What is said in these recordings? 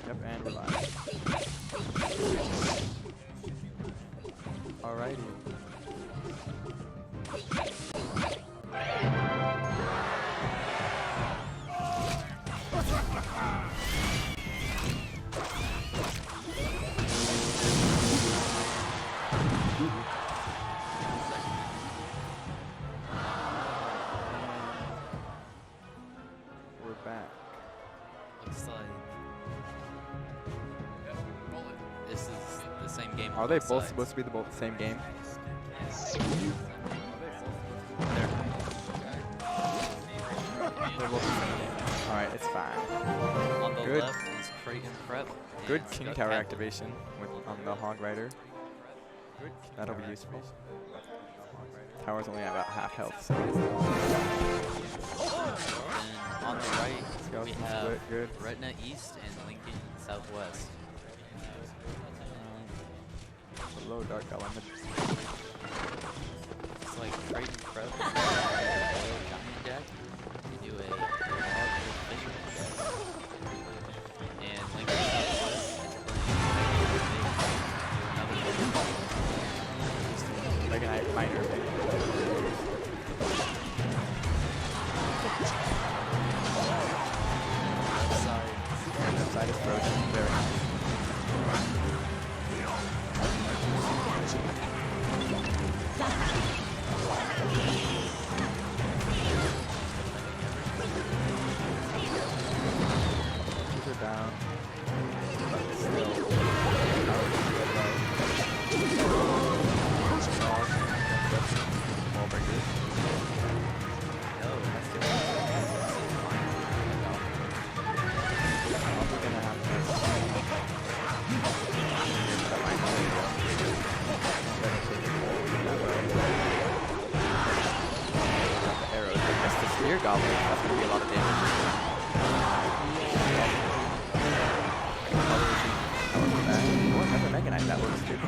Yep, and revive. Alrighty. We're back. Looks like this is the same game. Are they both supposed to be the same game? They're both the same game. Alright, it's fine. On the Good. left is Creighton Prep. Good and King Skutt Tower Catholic. activation on the Hog Rider. That'll be useful. Tower's only at about half health, so And on the right, we Skeleton have split, good. Gretna East and Lincoln Southwest. Below Dark Element. It's like Creighton Prep and Giant Deck. They do a powerful Fisherman deck. And Lincoln Southwest do another Mega Knight Miner. Left side is frozen. Very nice. These are down. But still. Wall breakers. That's good. We're gonna have to. That might not go. Better take it forward that way. Got the arrows. That's the spear goblin. That's gonna be a lot of damage. Oh, another Mega Knight. That works too.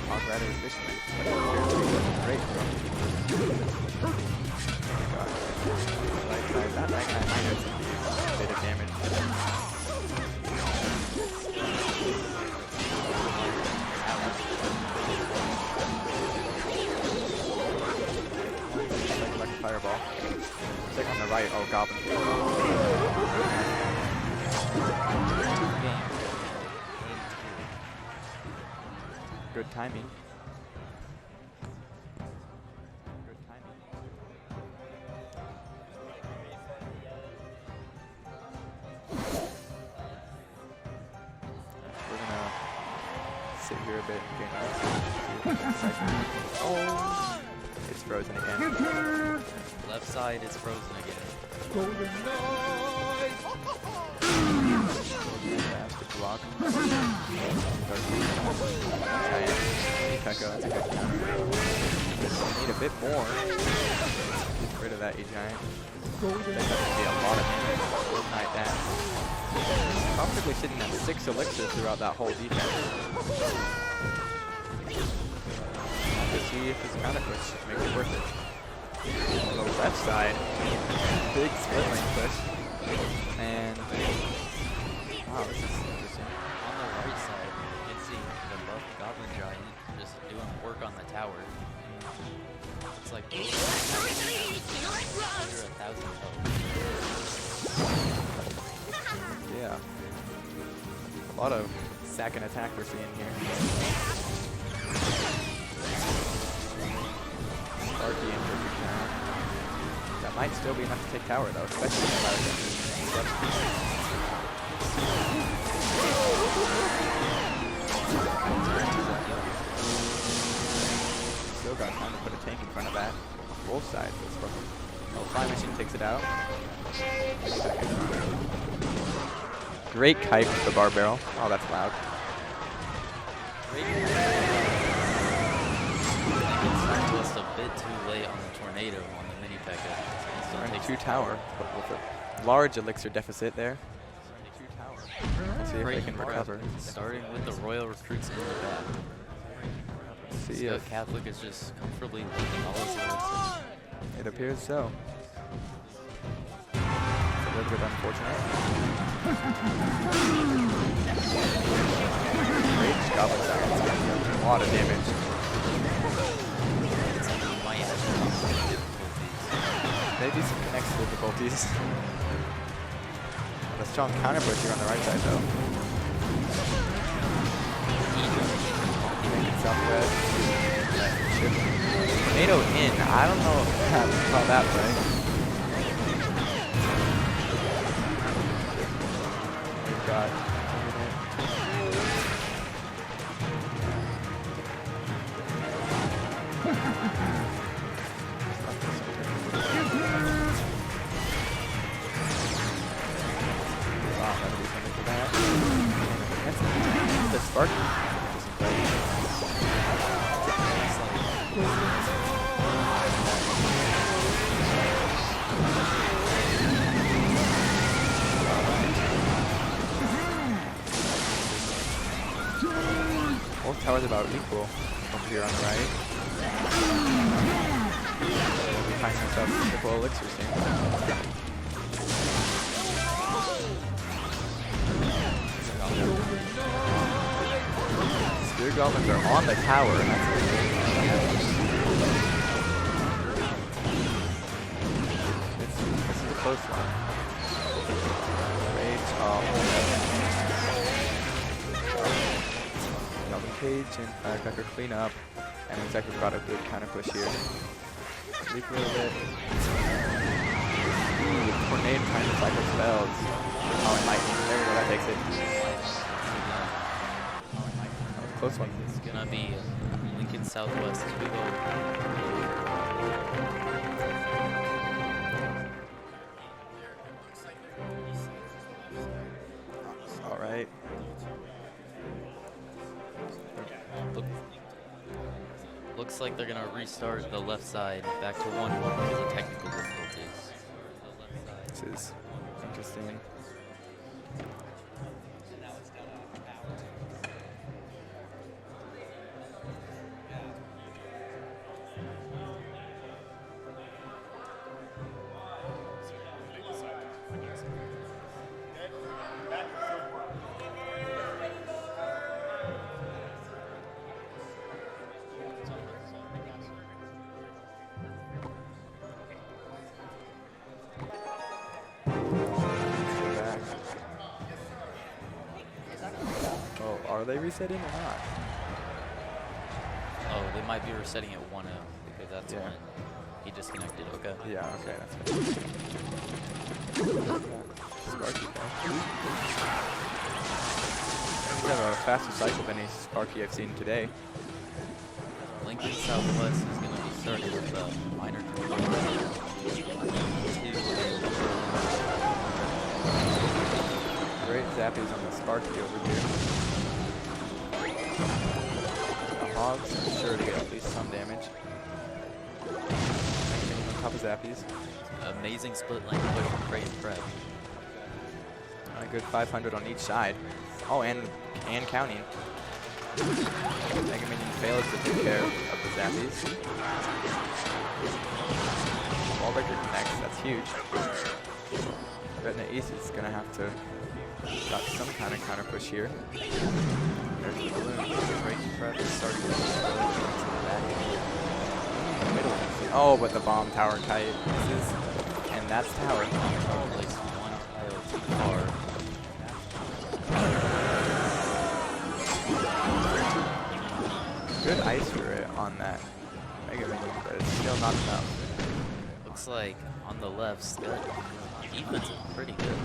Hog Rider Fisherman. Great. Right side. That Mega Knight Miner is a bit of damage. Like a fireball. Check on the right. Oh, Goblin. Good timing. Good timing. We're gonna sit here a bit and gain Oh, it's frozen again. left side is frozen again. Fantastic block. Giant Pekka, that's a good counter. Need a bit more. Get rid of that E-Giant. That's going to be a lot of damage. Like that. Comfortably sitting at 6 elixirs throughout that whole defense. To see if his counter push makes it worth it. On the left side, big split lane push. And wow, this is interesting. On the right side, you can see the buff Goblin Giant just doing work on the tower. It's like both under 1,000 health. Yeah. A lot of sack and attack we're seeing here. Sparky and perfect now. That might still be enough to take tower though, especially if I Still got time to put a tank in front of that. Both sides. Oh, Flying Machine takes it out. Great kite with the bar barrel. Oh, that's loud. Great list of bit too late on the tornado on the mini P.E.K.K.A. Starting 2 tower, but with a large elixir deficit there. Let's see if they can recover. Starting with the Royal recruits in the back. See Skutt if Catholic is just comfortably leading all his elixirs. it appears so. It's a little bit unfortunate. Great goblin sound. It's going to do a lot of damage. Might have some difficulties. Maybe some connects difficulties. A strong counter push here on the right side though. Make it southwest. Tornado in. I don't know how to call that right. We've got the spark. Both towers about equal over here on the right. We find ourselves triple elixirs here. Spear goblins are on the tower, and that's it's a close one. Rage off. Goblin cage and firecracker clean up, and looks like we've got a good counter push here. Leak a little bit. Ooh, tornado trying to cycle spells. Oh, and lightning. There we go. That takes it. Close one. It's gonna be Lincoln Southwest as we go. All right. Looks like they're gonna restart the left side back to 1-1 because of technical difficulties. This is interesting. Are they resetting or not? Oh, they might be resetting at 1-0 because that's when he disconnected. Okay. Yeah, okay, that's good. Sparky guy. We have a faster cycle than any Sparky I've seen today. Lincoln Southwest is going to be starting with a minor tornado. Great zappies on the Sparky over here. The Hogs are sure to get at least some damage. On top of zappies. Amazing split lane push from Creighton Prep. A good 500 on each side. Oh, and counting. Mega Minion fails to take care of the zappies. Wallbreaker connects, that's huge. Gretna East is going to have to got some kind of counter push here. There's the balloon. Creighton Prep is starting to the middle. Oh, but the bomb tower kite misses. And that's tower. Place one tile too far. Good ice turret on that Mega Minion, but it's still not enough. Looks like on the left, Skutt defense is pretty good.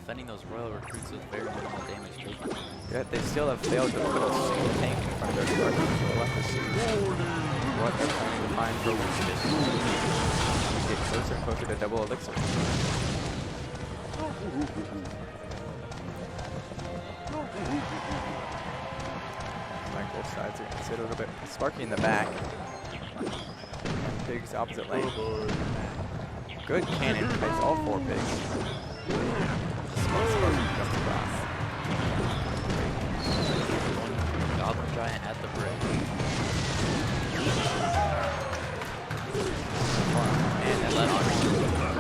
Defending those Royal recruits with very minimal damage taken. Yet they still have failed to put a single tank in front of their Sparky, so we'll have to see what they're planning to find for weakness. We get closer and closer to double elixir. Like both sides are going to sit a little bit. Sparky in the back. pigs opposite lane. Good cannon hits all 4 pigs. Jumps across. Goblin Giant at the bridge. And And left arm is switching out.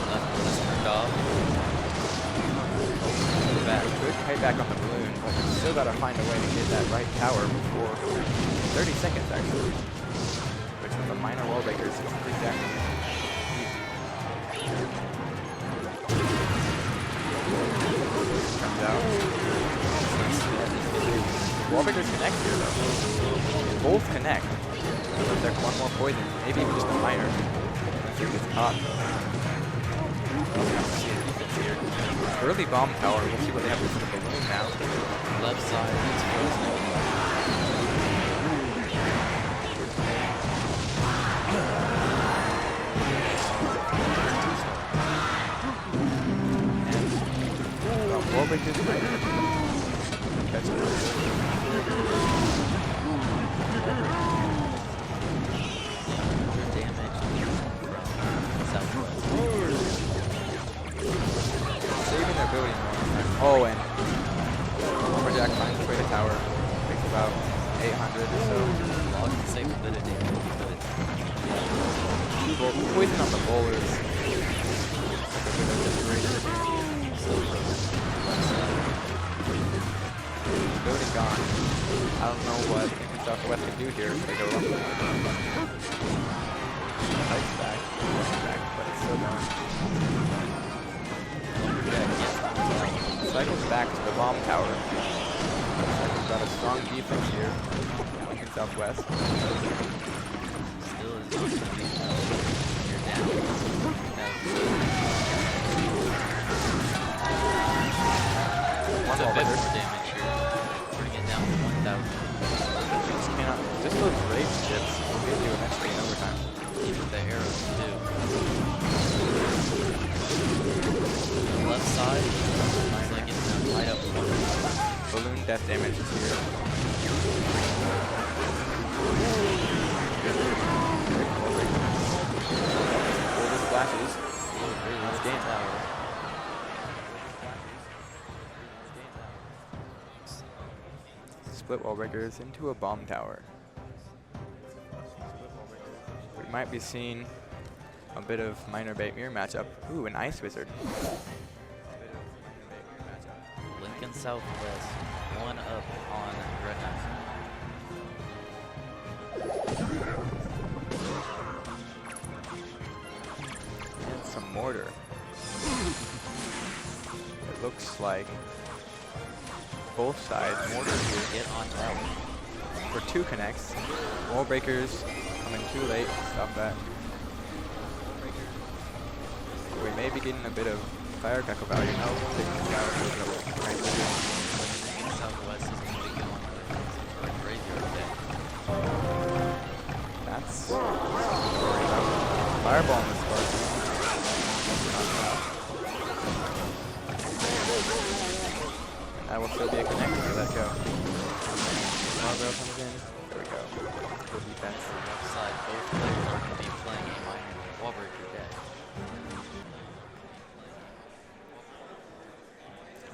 Left arm is turned off. Back. good payback on the balloon, but still gotta find a way to get that right tower before 30 seconds actually. Which with the minor wall breakers is exactly comes out. Wall breakers connect here though. Both connect. Looks like one more poison, maybe even just a minor. Unless it gets caught though. Here. Early bomb tower, we'll see what they have to do with the balloon now. Left side is frozen. And wall breakers right. Catch it. Damage from southwest. Saving their building more. Oh, and Lumberjack finds his way to tower. Takes about 800 or so. Log can save a bit of damage, but Poison on the bowlers. Building gone. I don't know what Southwest can do here. They go up. Fights back, but it's still going. Cycles back to the bomb tower. Cycle's got a strong defense here. Lincoln Southwest. still is not going to be you're down. That's a bit more damage here. Bring it down to 1,000. Just cannot. Just those rage chips will get you eventually in overtime. Even the arrows too. The left side is like it's gonna light up one. Balloon death damage is here. Order splashes. That's game tower. Split wall breakers into a bomb tower. We might be seeing a bit of minor bait mirror matchup. Ooh, an ice wizard. Lincoln Southwest, 1 up on Gretna. And some mortar. It looks like both sides. Mortar here, get on tower. For 2 connects. Wall breakers coming too late. Stop that. We may be getting a bit of firecracker value now. Southwest is going to be going with a graveyard deck. That's fireball in this part. And that will still be a connect to let go. Marvel comes in. There we go. Good defense. Left side, both players are going to be playing a minor wallbreaker deck.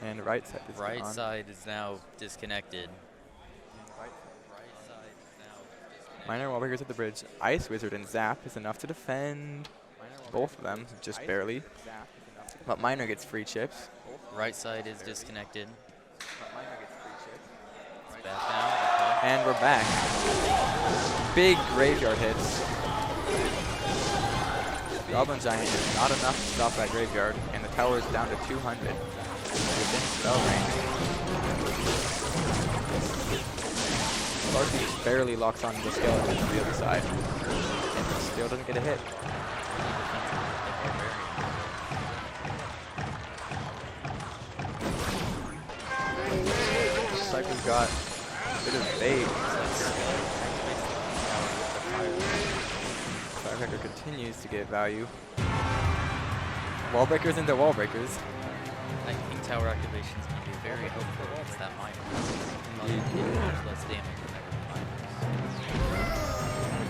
And right side is Right on. side is now disconnected. Right side is now disconnected. Minor wall breakers at the bridge. Ice Wizard and Zap is enough to defend both of them, just barely. But Minor gets free chips. Right side is disconnected. It's back now. Okay. And we're back. Big graveyard hits. Goblin Giant is not enough to stop that graveyard, and the tower is down to 200. Within spell range. Sparky just barely locks on the skeleton on the other side. And still doesn't get a hit. Cycle's got a bit of bait. Firecracker continues to get value. Wall breakers into wall breakers. I think tower activation is going to be very helpful against that minor. Probably do much less damage than ever minors.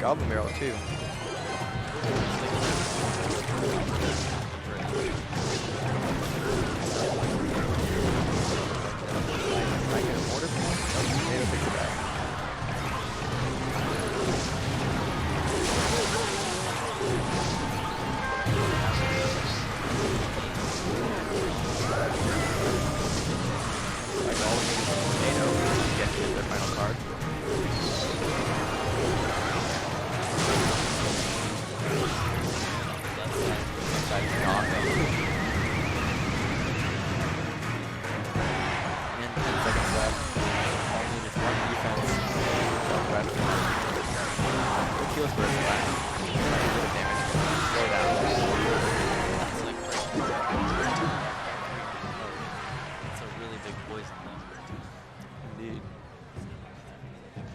Goblin Barrel too. Might get a mortar form. Oh, Tornado takes it back. Like all of these Tornado get to their final card. Left side is awesome. And 10 seconds left. Only just one defense. Southwest. The kills burst last. A bit of damage. Slow down. It's a really big poison though. Indeed.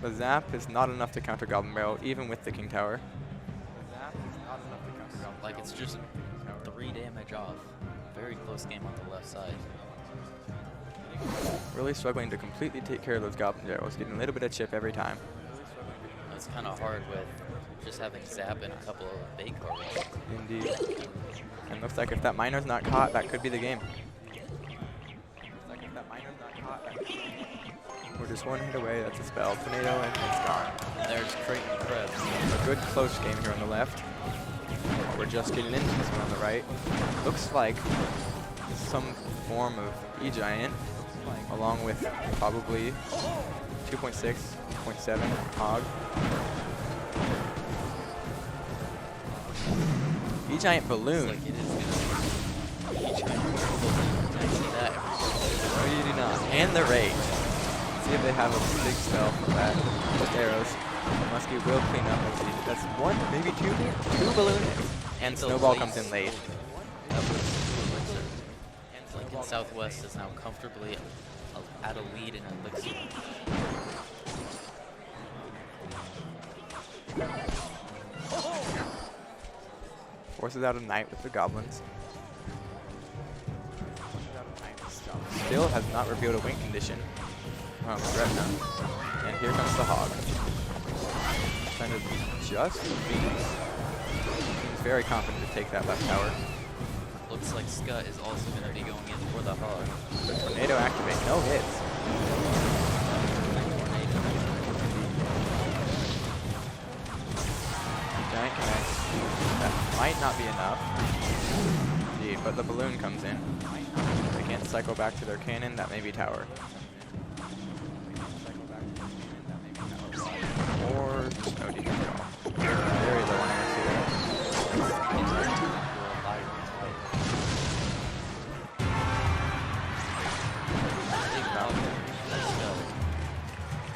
The zap is not enough to counter Goblin Barrel, even with the King Tower. Like it's just 3 damage off. Very close game on the left side. Really struggling to completely take care of those Goblin Barrels, getting a little bit of chip every time. It's kind of hard with just having zap and a couple of bait cards. Indeed. And looks like if that miner's not caught, that could be the game. We're just one hit away, that's a spell. Tornado, and it's gone. And there's Creighton Prep. A good close game here on the left. We're just getting into this one on the right. Looks like some form of E-Giant, along with probably 2.6, 2.7 Hog. E-Giant Balloon. Like it is gonna be E-Giant. I see that. No, you do not. And the Rage. See if they have a big spell for that. Just arrows. Muskie will clean up. That's one, maybe two balloon hits. And Snowball comes in late. Lincoln Southwest is now comfortably at a lead in Elixir. Forces out a Knight with the Goblins. Still has not revealed a win condition. Gretna. And here comes the Hog. Trying to just beat. He's very confident to take that left tower. Looks like Skutt is also going to be going in for the Hog. The Tornado activate, no hits. Giant connects. That might not be enough. Indeed, but the balloon comes in. They can't cycle back to their cannon, that may be tower. Or just no defense at all. Very low on AC there.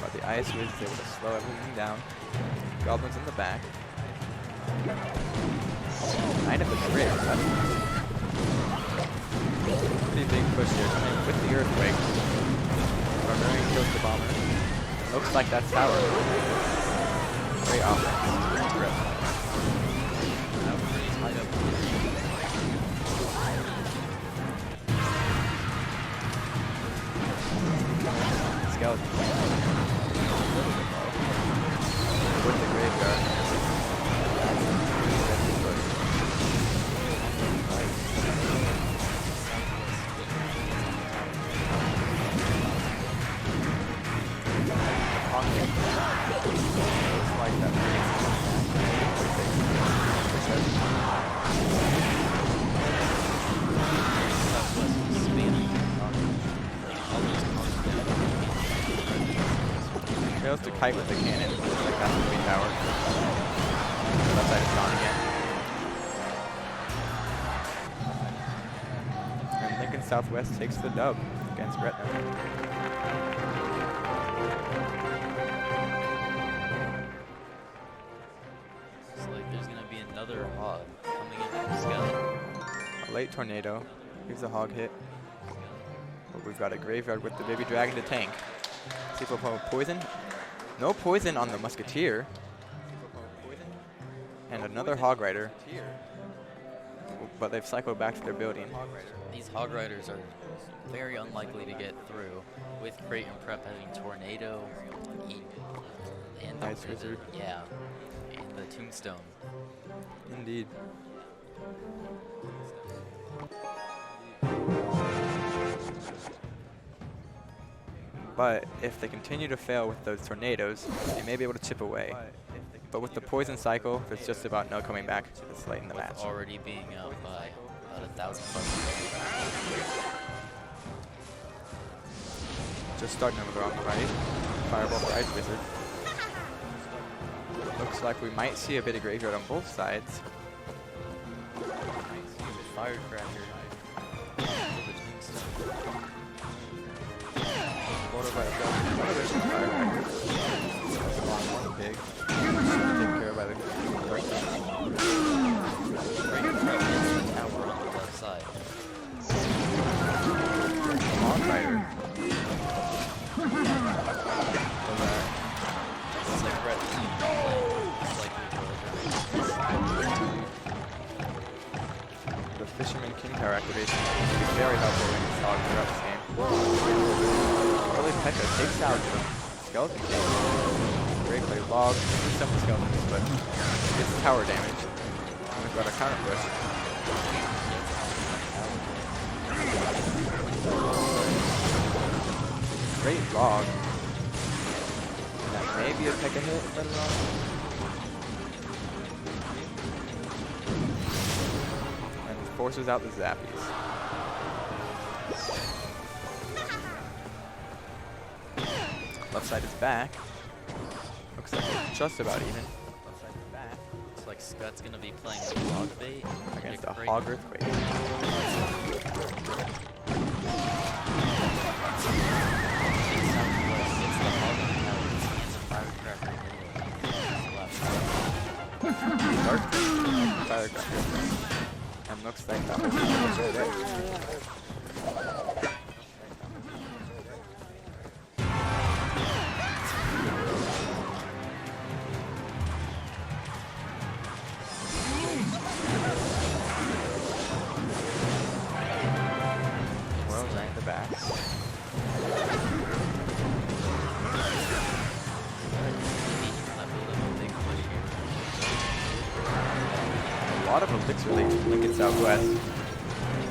But the Ice Wiz is able to slow everything down. Goblins in the back. Knight of the Grid. That's pretty big push here. Coming with the Earthquake. Barbarian kills the bomber. Looks like that's tower. Great offense. Skeleton. With the graveyard. Looks like that. Fails to kite with the cannon. Looks like that's going to be tower. Left side is gone again. And Lincoln Southwest takes the dub against Gretna. Looks like there's going to be another Hog coming in from Skutt. A late Tornado. Gives a Hog hit. But we've got a Graveyard with the Baby Dragon to tank. See if we'll pull poison. No poison on the Musketeer. And another Hog Rider. But they've cycled back to their building. These Hog Riders are very unlikely to get through with Creighton Prep having Tornado and the Ice Wizard. Yeah. And the tombstone. Indeed. But if they continue to fail with those tornadoes, they may be able to chip away. But with the poison cycle, there's just about no coming back this late in the match. Already being out by about 1,000 bucks. Just starting over on the right. Fireball for Ice Wizard. Looks like we might see a bit of graveyard on both sides. Firecracker. Big. Taken care of by the Creighton Prep hits the tower on the left side. Long Rider. It's like Gretna East. It's like The Fisherman King Tower activation is very helpful in this hog throughout this game. Early P.E.K.K.A. takes out the Skeleton King. Great play log, simple skeletons, but gets tower damage. And we've got a counter push. Great log. And that may be a P.E.K.K.A. hit, but no. And forces out the Zappies. Left side is back. Looks like it's just about even. Left side is back. Looks like Skutt's gonna be playing log bait Against a Hog Earthquake. Dark Firecracker. And looks like that was right. A lot of elixir link in Southwest,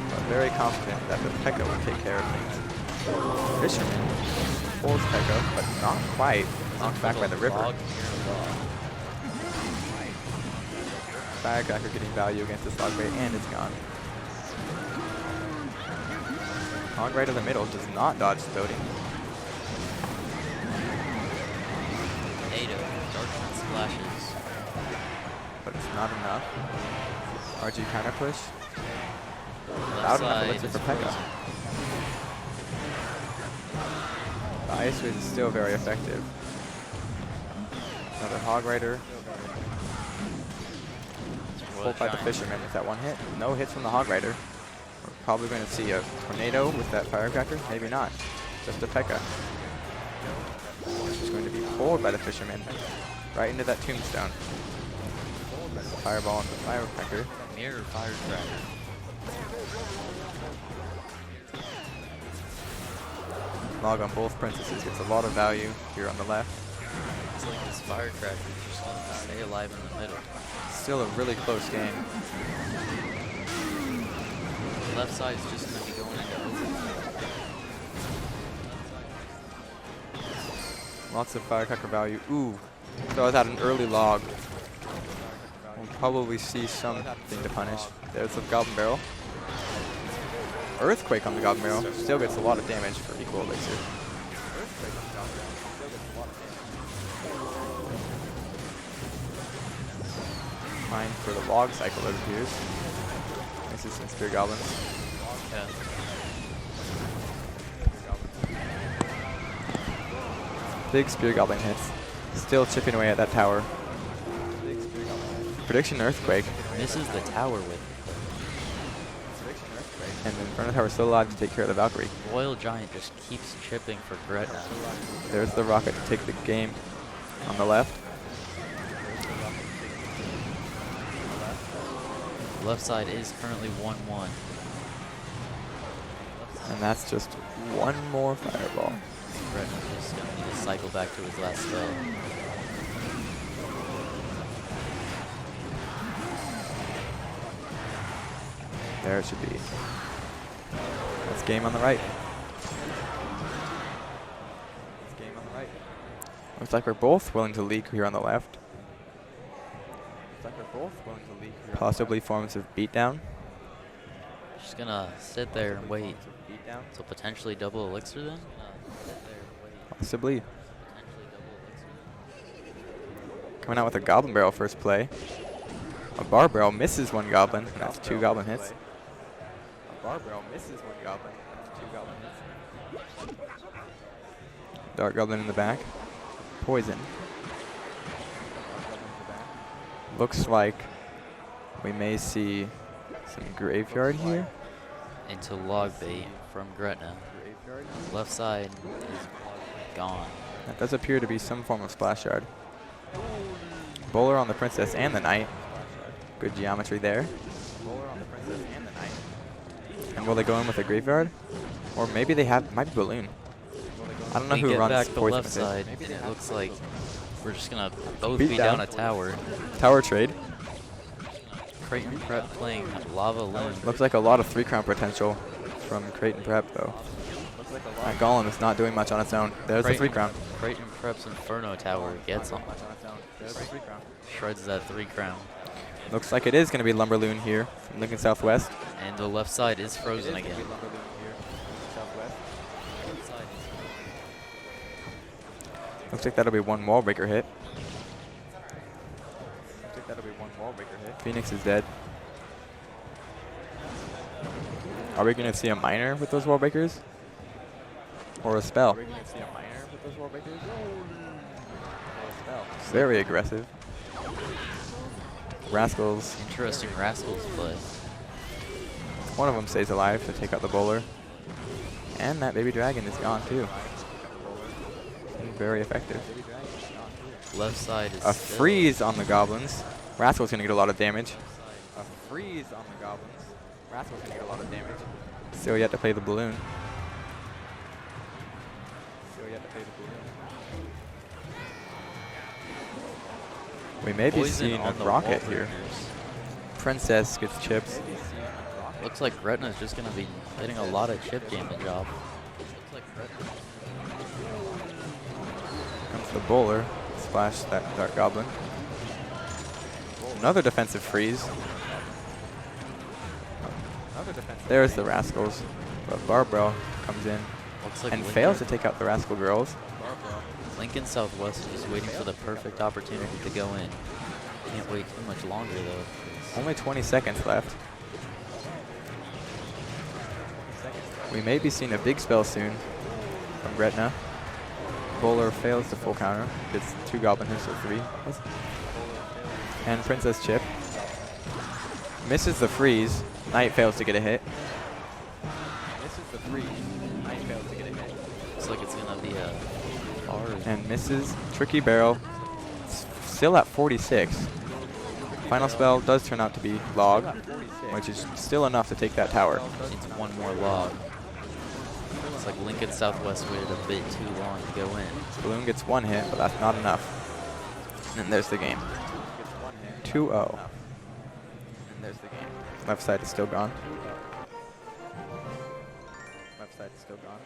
but very confident that the P.E.K.K.A. will take care of things. Fisherman holds P.E.K.K.A., but not quite. Knocked back by the river. Firecracker getting value against this log bait, and it's gone. Hog right in the middle does not dodge Stoating. Tornado, Dark splashes. But it's not enough. RG counter push. Left Without enough side elixir is for P.E.K.K.A. The Ice Wiz is still very effective. Another Hog Rider. Pulled by the Fisherman with that one hit. No hits from the Hog Rider. We're probably going to see a Tornado with that Firecracker. Maybe not. Just a P.E.K.K.A. Which is going to be pulled by the Fisherman right into that Tombstone. Fireball and the Firecracker. Mirror Firecracker. Log on both princesses gets a lot of value here on the left. It's like this Firecracker just wants to stay alive in the middle. Still a really close game. The left side is just going to be going into open. Lots of Firecracker value. Ooh, throws out an early log. We'll probably see something to punish. There's the Goblin Barrel. Earthquake on the Goblin Barrel. Still gets a lot of damage for equal elixir. Fine for the log cycle, it appears. This is some Spear Goblins. Yeah. Big Spear Goblin hits. Still chipping away at that tower. Prediction Earthquake. Misses the tower with it. And then Inferno Tower still alive to take care of the Valkyrie. Royal Giant just keeps chipping for Gretna. There's the Rocket to take the game on the left. Left side is currently 1-1. And that's just one more Fireball. Gretna just going to need to cycle back to his last spell. There it should be. That's game on the right. That's game on the right. Looks like we're both willing to leak here on the left. Looks like we're both willing to leak here. Possibly forms of beatdown. Just gonna sit there and wait. Beatdown. So potentially double elixir then? Possibly. Coming out with a goblin barrel first play. A bar barrel misses one goblin. That's 2 goblin hits. A bar barrel misses one goblin. That's 2 goblin hits. Dark goblin in the back. Poison. Looks like we may see some graveyard here. Into log bait from Gretna. Left side is gone. That does appear to be some form of splash yard. Bowler on the princess and the knight. Good geometry there. Bowler on the princess and the knight. And will they go in with a graveyard? Or maybe they have, might be balloon. I don't know who runs back the poison left with it. side, and it looks like we're just gonna both be down a tower. Tower trade. Creighton Prep playing Lava Loon. Looks like a lot of 3-crown potential from Creighton Prep though. That golem is not doing much on its own. There's the 3-crown. Creighton Prep's Inferno Tower gets on. Shreds that 3-crown. Looks like it is going to be Lumberloon here from Lincoln Southwest. And the left side is frozen again. Looks like that'll be one wall breaker hit. Phoenix is dead. Are we going to see a miner with those wall breakers? Or a spell? Very aggressive. Rascals. Interesting Rascals play. One of them stays alive to take out the bowler. And that baby dragon is gone too. Very effective. Left side is a freeze on the goblins. Rascal's gonna get a lot of damage. A freeze on the goblins. Rascal's gonna get a lot of damage. Still yet to play the balloon. We may be seeing a rocket here. Princess gets chips. Looks like Gretna's just going to be getting a lot of chip damage off. Comes the bowler. Splash that Dark Goblin. Another defensive freeze. There's the Rascals. But Barbara comes in and fails to take out the Rascal Girls. Lincoln Southwest is just waiting for the perfect opportunity to go in. Can't wait too much longer though. Only 20 seconds left. We may be seeing a big spell soon from Gretna. Bowler fails to full counter. Gets 2 goblin hits or 3. And Princess Chip. Misses the freeze. Knight fails to get a hit. Misses the freeze. Knight fails to get a hit. Looks like it's going to be a hard. And misses. Tricky Barrel. Still at 46. Final spell does turn out to be log, which is still enough to take that tower. Needs one more log. Looks like Lincoln Southwest waited a bit too long to go in. Balloon gets 1 hit, but that's not enough. And there's the game. 2-0. And there's the game. Left side is still gone. Left side is still gone.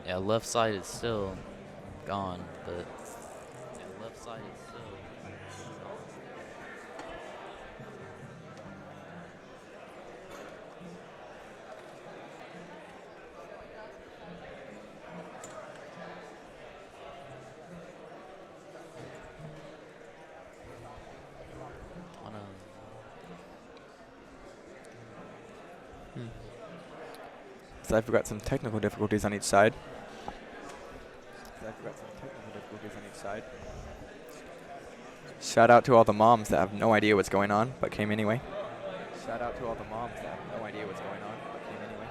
Yeah, left side is still gone, but yeah, left side is still So I've got some technical difficulties on each side. Shout out to all the moms that have no idea what's going on, but came anyway. Shout out to all the moms that have no idea what's going on, but came anyway.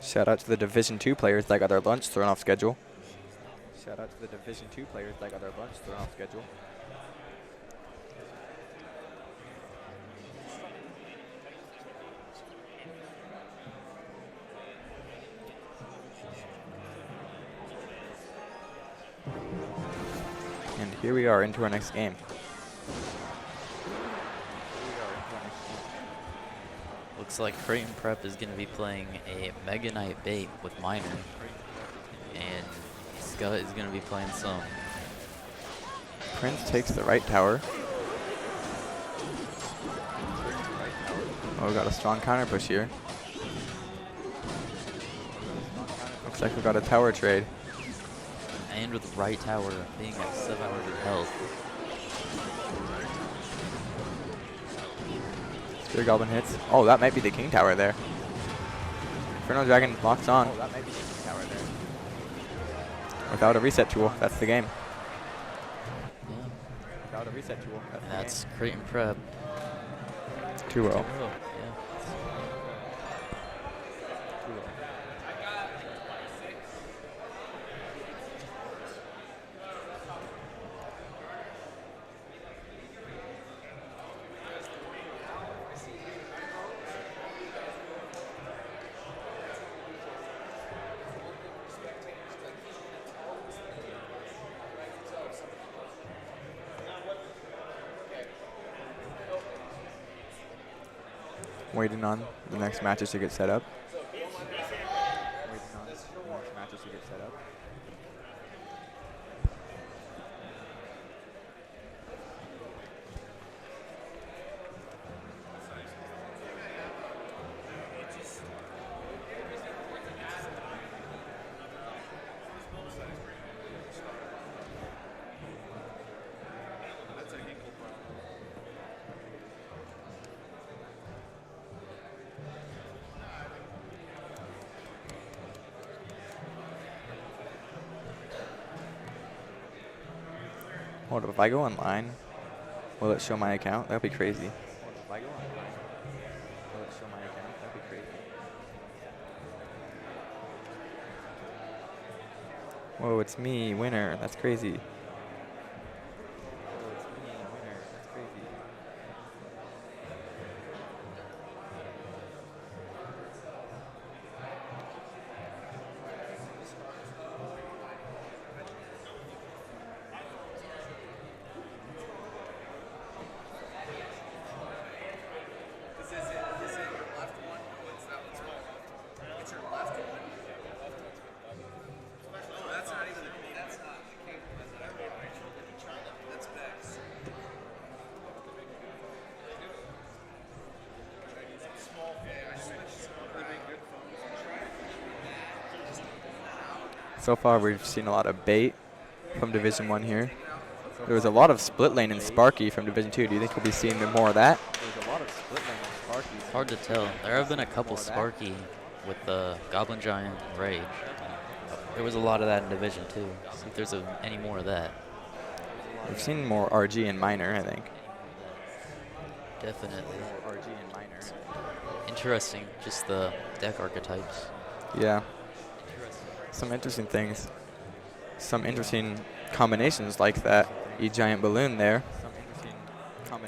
Shout out to the Division 2 players that got their lunch thrown off schedule. Shout out to the Division 2 players that got their lunch thrown off schedule. And here we are into our next game. Looks like Creighton Prep is going to be playing a Mega Knight bait with Minor. And Skutt is going to be playing some. Prince takes the right tower. Oh, we got a strong counter push here. Looks like we got a tower trade. And with the right tower being at 700 health. Spear Goblin hits. Oh, that might be the King Tower there. Inferno Dragon locks on. Oh, that might be the King Tower there. Without a reset tool, that's the game. Yeah. Without a reset tool, that's Creighton Prep. 2-0. 2-0. Waiting on the next matches to get set up. Waiting on the next matches to get set up. Hold up, if I go online, will it show my account? That'd be crazy. Hold up, if I go online, will it show my account? That'd be crazy. Whoa, it's me, winner. That's crazy. Whoa, it's me, winner. That's crazy. So far, we've seen a lot of bait from Division 1 here. There was a lot of split lane and Sparky from Division 2. Do you think we'll be seeing more of that? There's a lot of split lane and Sparky. It's hard to tell. There have been a couple Sparky with the Goblin Giant Rage. There was a lot of that in Division 2. See if there's any more of that. We've seen more RG and Minor, I think. Definitely. More RG and Minor. Interesting, just the deck archetypes. Yeah. Some interesting things. Some interesting combinations like that E-Giant Balloon there.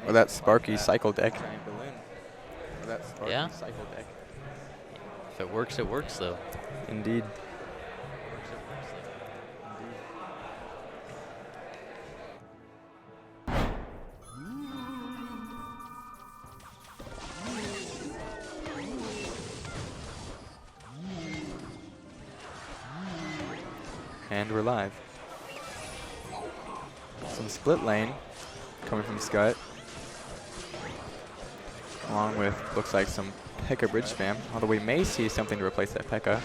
Or that Sparky Cycle deck. Yeah. If it works, though. Indeed. And we're live. Some split lane coming from Skutt. Along with, looks like some P.E.K.K.A. bridge spam. Although we may see something to replace that P.E.K.K.A.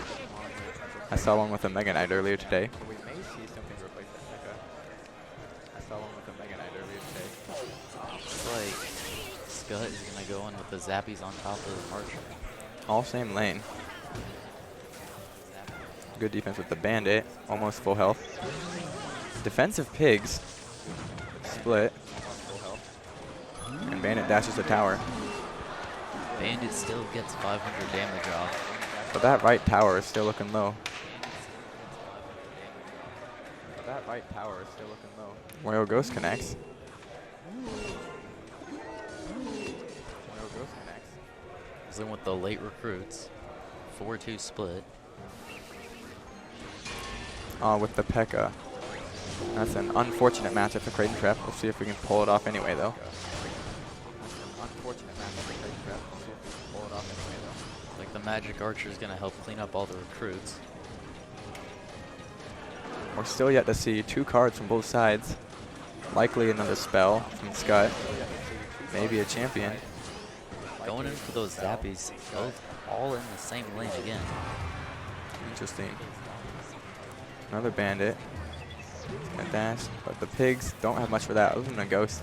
I saw one with a Mega Knight earlier today. We may see something to replace that P.E.K.K.A. I saw one with a Mega Knight earlier today. Looks like Skutt is going to go in with the Zappies on top of the Archer. All same lane. Good defense with the Bandit, almost full health. Defensive Pigs, split. And Bandit dashes the tower. Bandit still gets 500 damage off. But that right tower is still looking low. Royal Ghost connects. In with the late recruits. 4-2 split. With the P.E.K.K.A. That's an unfortunate matchup for Creighton Prep. We'll see if we can pull it off anyway, though. Like the Magic Archer is going to help clean up all the recruits. We're still yet to see 2 cards from both sides. Likely another spell from Skutt. Maybe a champion. Going in for those zappies, both all in the same lane again. Interesting. Another bandit. A dash, but the pigs don't have much for that other than a ghost.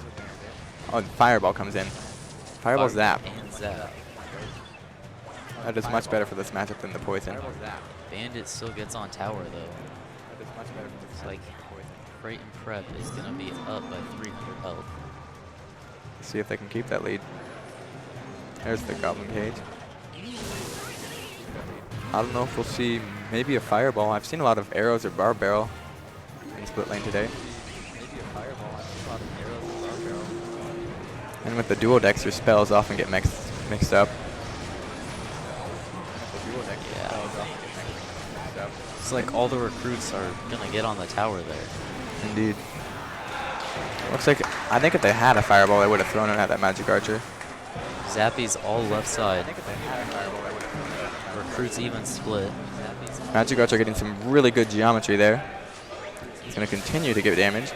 Oh, the fireball comes in. Fireball zap. And zap. That is much better for this matchup than the poison. Bandit still gets on tower though. It's like Creighton Prep is going to be up by 300 health. See if they can keep that lead. There's the Goblin Cage. I don't know if we'll see maybe a fireball. I've seen a lot of arrows or bar barrel in split lane today. And with the dual decks, your spells often get mixed up. It's like all the recruits are going to get on the tower there. Indeed. Looks like, I think if they had a fireball, they would have thrown it at that Magic Archer. Zappy's all left side. Recruits even split. Magic Archer getting some really good geometry there. It's going to continue to give damage.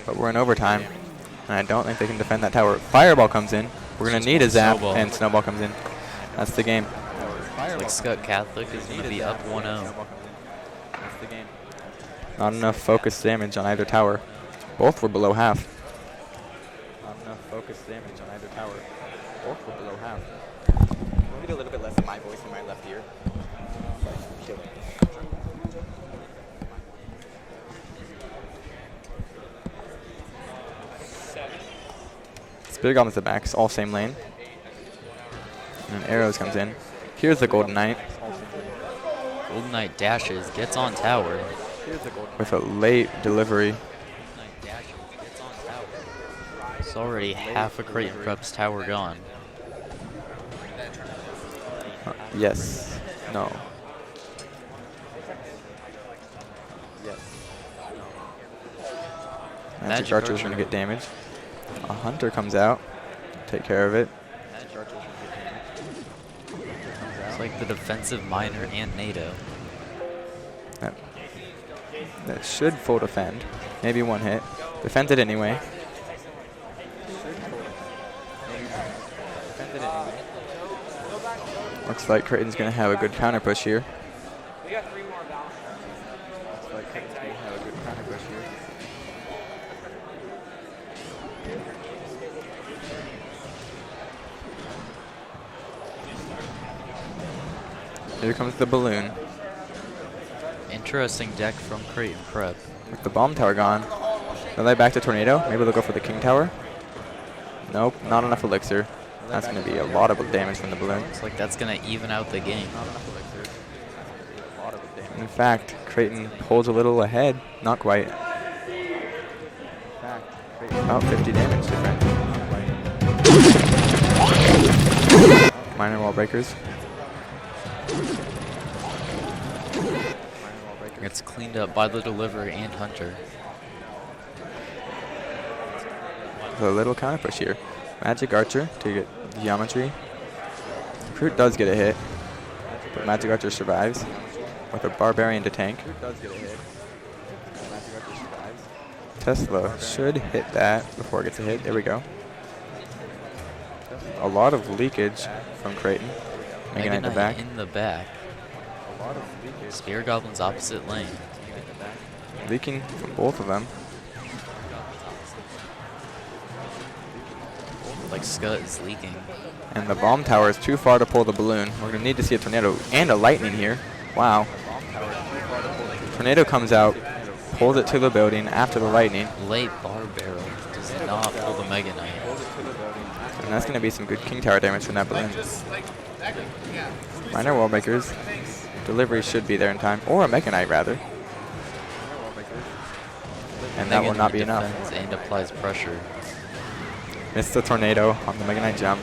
But we're in overtime, and I don't think they can defend that tower. Fireball comes in. We're going to need a zap, and Snowball comes in. That's the game. Like Skutt Catholic is going to be up 1-0. Not enough focus damage on either tower. Both were below half. Maybe a little bit less of my voice in my left ear. Spirit Goblin's the backs, all same lane. And then Arrows comes in. Here's the Golden Knight. Golden Knight dashes, gets on tower. With a late delivery. It's already half a Creighton Prep's tower gone. Yes. No. Magic Archer's going to get damaged. A Hunter comes out. Take care of it. It's like the defensive miner and NATO. That should full defend. Maybe one hit. Defends it anyway. Looks like Creighton's going to have a good counter push here. Here comes the balloon. Interesting deck from Creighton Prep. With the bomb tower gone. Are they back to Tornado? Maybe they'll go for the King Tower? Nope, not enough elixir. That's going to be a lot of damage from the balloon. Looks like that's going to even out the game. In fact, Creighton pulls a little ahead. Not quite. About 50 damage difference. Minor wall breakers. It's cleaned up by the delivery and Hunter. A little counter push here. Magic Archer to get geometry. Recruit does get a hit, but Magic Archer survives with a Barbarian to tank. Tesla should hit that before it gets a hit. There we go. A lot of leakage from Creighton. Mega Knight in the back. Spear Goblin's opposite lane. Leaking from both of them. Like Skutt is leaking. And the bomb tower is too far to pull the balloon. We're going to need to see a tornado and a lightning here. Wow. Tornado comes out, pulls it to the building after the lightning. Late bar barrel does not pull the Mega Knight. And that's going to be some good king tower damage from that balloon. Minor wall breakers. Delivery should be there in time. Or a Mega Knight, rather. And that will not be enough. And applies pressure. Missed the tornado on the Mega Knight jump.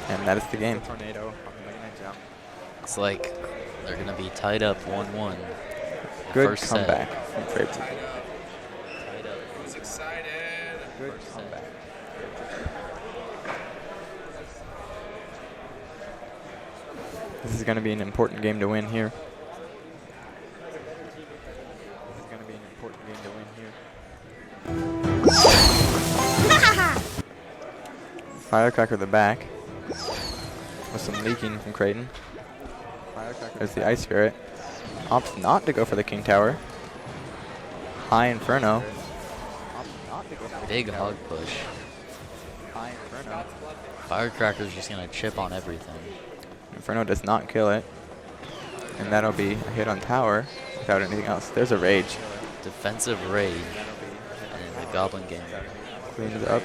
And that is the game. Tornado on the Mega Knight jump. It's like they're going to be tied up 1-1. Good comeback from Creighton. Good comeback. This is going to be an important game to win here. This is going to be an important game to win here. Firecracker the back. With some leaking from Creighton. There's the Ice Spirit. Opts not to go for the King Tower. High Inferno. Big hog push. High Inferno. Firecracker's just going to chip on everything. Inferno does not kill it. And that'll be a hit on tower without anything else. There's a Rage. Defensive Rage. And the Goblin game. Cleans up.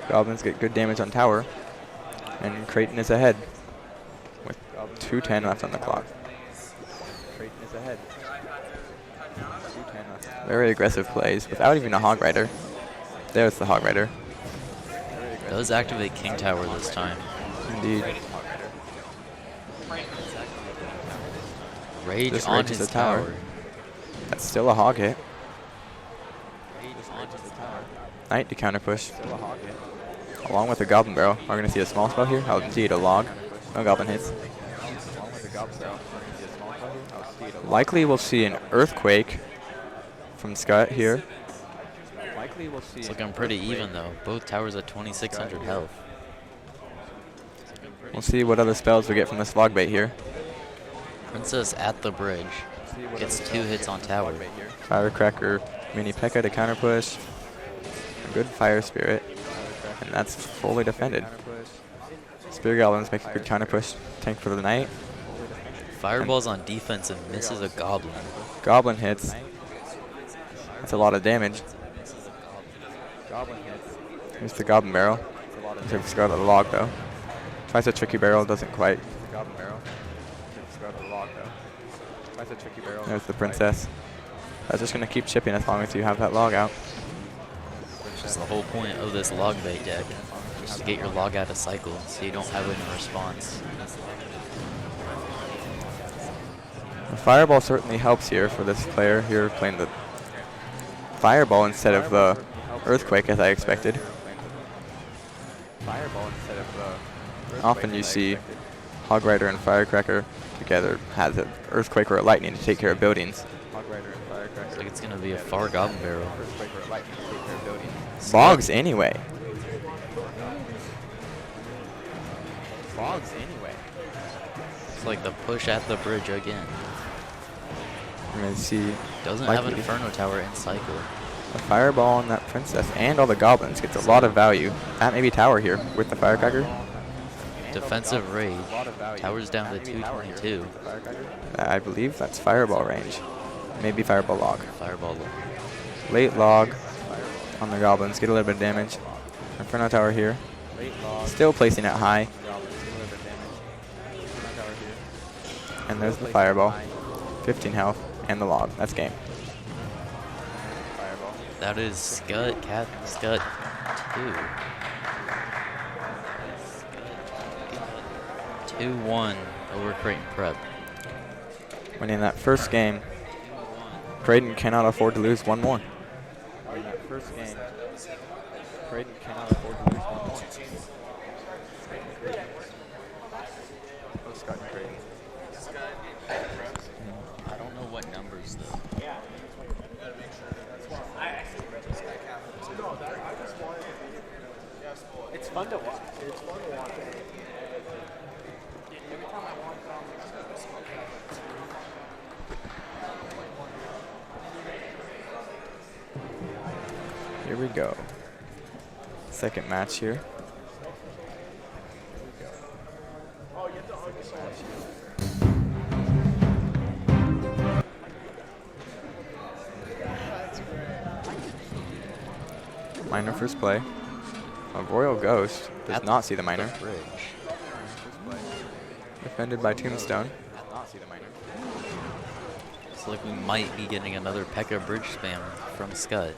Goblins get good damage on tower. And Creighton is ahead. With 2:10 left on the clock. Creighton is ahead. 2:10 left. Very aggressive plays without even a Hog Rider. There's the Hog Rider. Does activate King Tower this time. Indeed. Rage This on rages his the tower. tower. That's still a hog hit. Knight to counter push. Along with the Goblin Barrel. We're going to see a small spell here. I'll indeed a log. No Goblin hits. Likely we'll see an Earthquake from Skutt here. It's looking pretty even though. Both towers at 2,600 health. We'll see what other spells we get from this log bait here. Princess at the bridge. Gets 2 hits on tower. Firecracker, Mini P.E.K.K.A to counter push. A good Fire Spirit. And that's fully defended. Spear Goblins make a good counter push. Tank for the Knight. Fireball's on defense and misses a Goblin. Goblin hits. That's a lot of damage. Here's the Goblin Barrel. Takes Scarlet Log though. Tries a tricky barrel, doesn't quite. There's the Princess. That's just going to keep chipping as long as you have that log out. That's the whole point of this log bait deck. Just to get your log out of cycle so you don't have it in response. The Fireball certainly helps here for this player here playing the Fireball instead of the Earthquake as I expected. Often you see Hog Rider and Firecracker together has an Earthquake or a Lightning to take care of buildings. Looks like it's going to be a far Goblin Barrel. Logs anyway. Logs anyway. It's like the push at the bridge again. We're going to see. Doesn't have an Inferno Tower in cycle. A Fireball on that Princess and all the Goblins gets a lot of value. That may be tower here with the Firecracker. Defensive Rage. Tower's down to 222. I believe that's Fireball range. Maybe Fireball log. Fireball log. Late log on the Goblins. Get a little bit of damage. Inferno Tower here. Still placing it high. And there's the Fireball. 15 health and the log. That's game. That is Skutt 2. 2-1 over Creighton Prep. Winning that first game, Creighton cannot afford to lose one more. Winning that first game, Creighton cannot afford to lose one more. Skutt and Creighton. I don't know what numbers though. It's fun to watch. It's fun to watch. Every time I watch Here we go. Second match here. Minor first play. A Royal Ghost does not see the minor. Bridge. Defended by Tombstone. Looks like we might be getting another P.E.K.K.A. bridge spam from Skutt.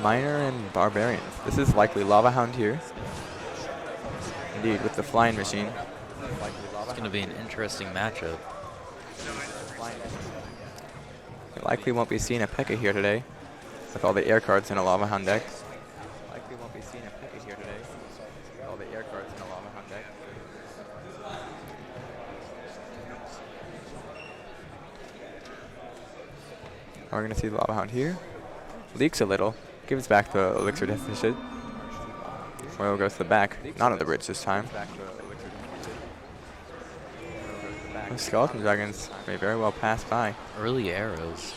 Minor and Barbarians. This is likely Lava Hound here. Indeed, with the flying machine. It's going to be an interesting matchup. We likely won't be seeing a P.E.K.K.A. here today, with all the air cards in a Lava Hound deck. Likely won't be seeing a P.E.K.K.A. here today, with all the air cards in a Lava Hound deck. We're going to see the Lava Hound here. Leaks a little, gives back the Elixir Deficit. Royal goes to the back, not on the bridge this time. The Skeleton Dragons may very well pass by. Early arrows.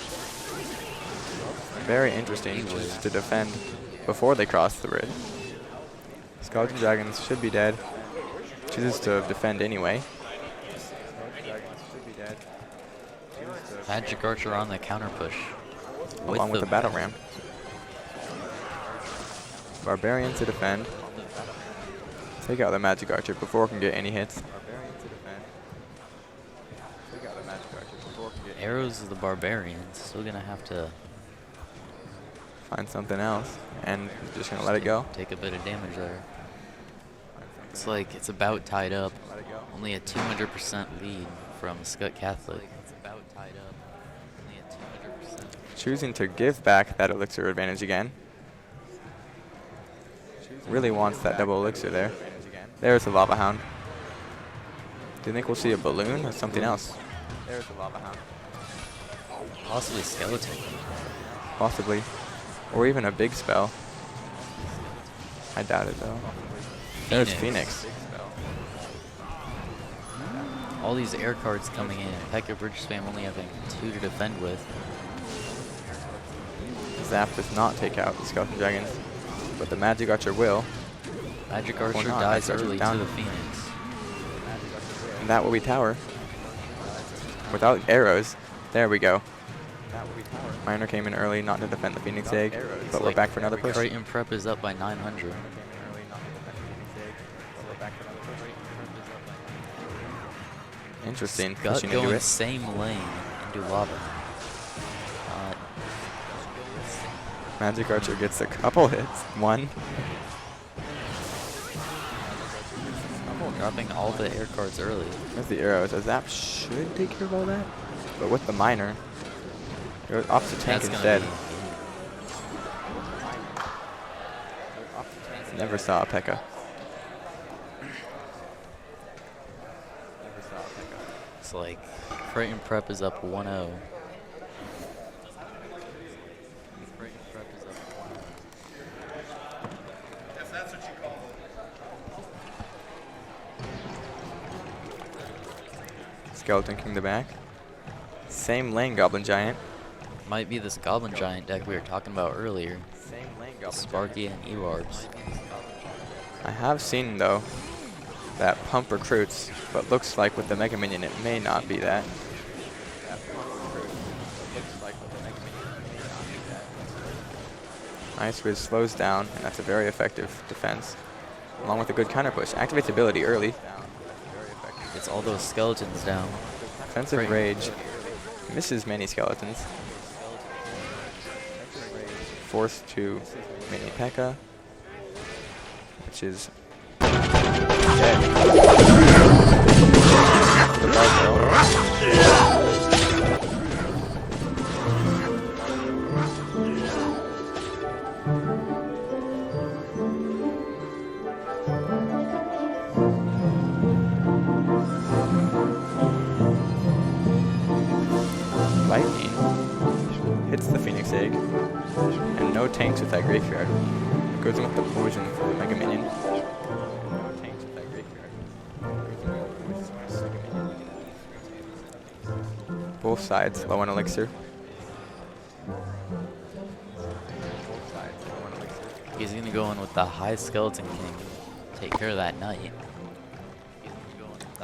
Very interesting to defend before they cross the bridge. Skeleton Dragons should be dead. Chooses to defend anyway. Magic Archer on the counter push. Along with the Battle Ram. Barbarians to defend. Take out the Magic Archer before it can get any hits. Arrows of the Barbarians. Still going to have to find something else. And just going to let it go. Take a bit of damage there. It's like it's about tied up. Only a 200% lead from Skutt Catholic. It's about tied up. Only a 200%. Choosing to give back that elixir advantage again. Really wants that double elixir there. There's the Lava Hound. Do you think we'll see a balloon or something else? There's the Lava Hound. Possibly Skeleton. Possibly. Or even a big spell. I doubt it though. There's Phoenix. All these air cards coming in. P.E.K.K.A. bridge spam only having 2 to defend with. Zap does not take out the Skeleton Dragons, but the Magic Archer will. Magic Archer dies early to the Phoenix. And that will be tower. Without arrows, there we go. Minor came in early, not to defend the Phoenix Egg, but we're back for another push. Creighton Prep is up by 900. Interesting. Skutt Pushing into going it. same lane into lava. Magic Archer gets a couple hits. One. Dropping all the air cards early. There's the arrows. A Zap should take care of all that, but with the minor, goes off the tank instead. Never saw a P.E.K.K.A. It's like Creighton Prep is up 1-0. Skeleton King the back. Same lane Goblin Giant. Might be this Goblin Giant deck we were talking about earlier. Same lane Goblin Sparky and Ewarbs. I have seen though that pump recruits, but looks like with the Mega Minion it may not be that. Ice Wiz slows down, and that's a very effective defense, along with a good counter push. Activates ability early. Gets all those skeletons down. Defensive Rage misses many skeletons. Forced to mini P.E.K.K.A., which is dead. The Barbell. Lightning hits the Phoenix Egg, and no tanks with that graveyard. Goes in with the poison for the Mega Minion. No tanks with that graveyard. Both sides low on elixir. He's gonna go in with the high Skeleton King. Take care of that knight.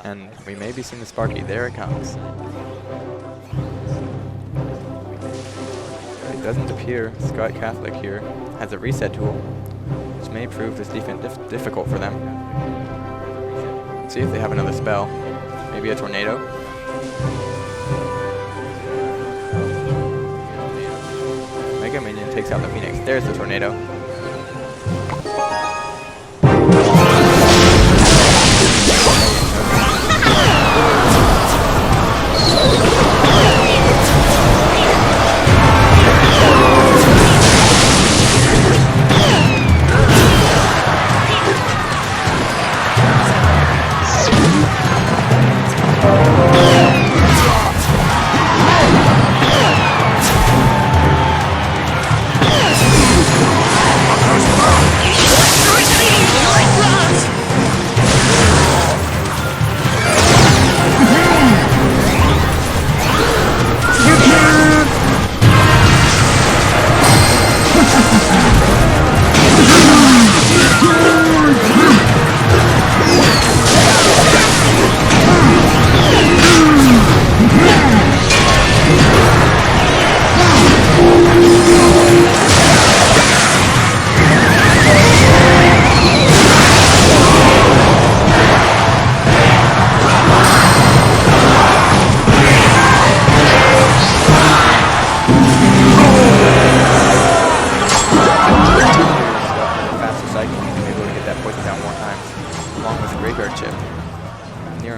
And we may be seeing the Sparky. There it comes. It doesn't appear Skutt Catholic here has a reset tool, which may prove this defense difficult for them. Let's see if they have another spell. Maybe a tornado. Mega Minion takes out the Phoenix. There's the tornado.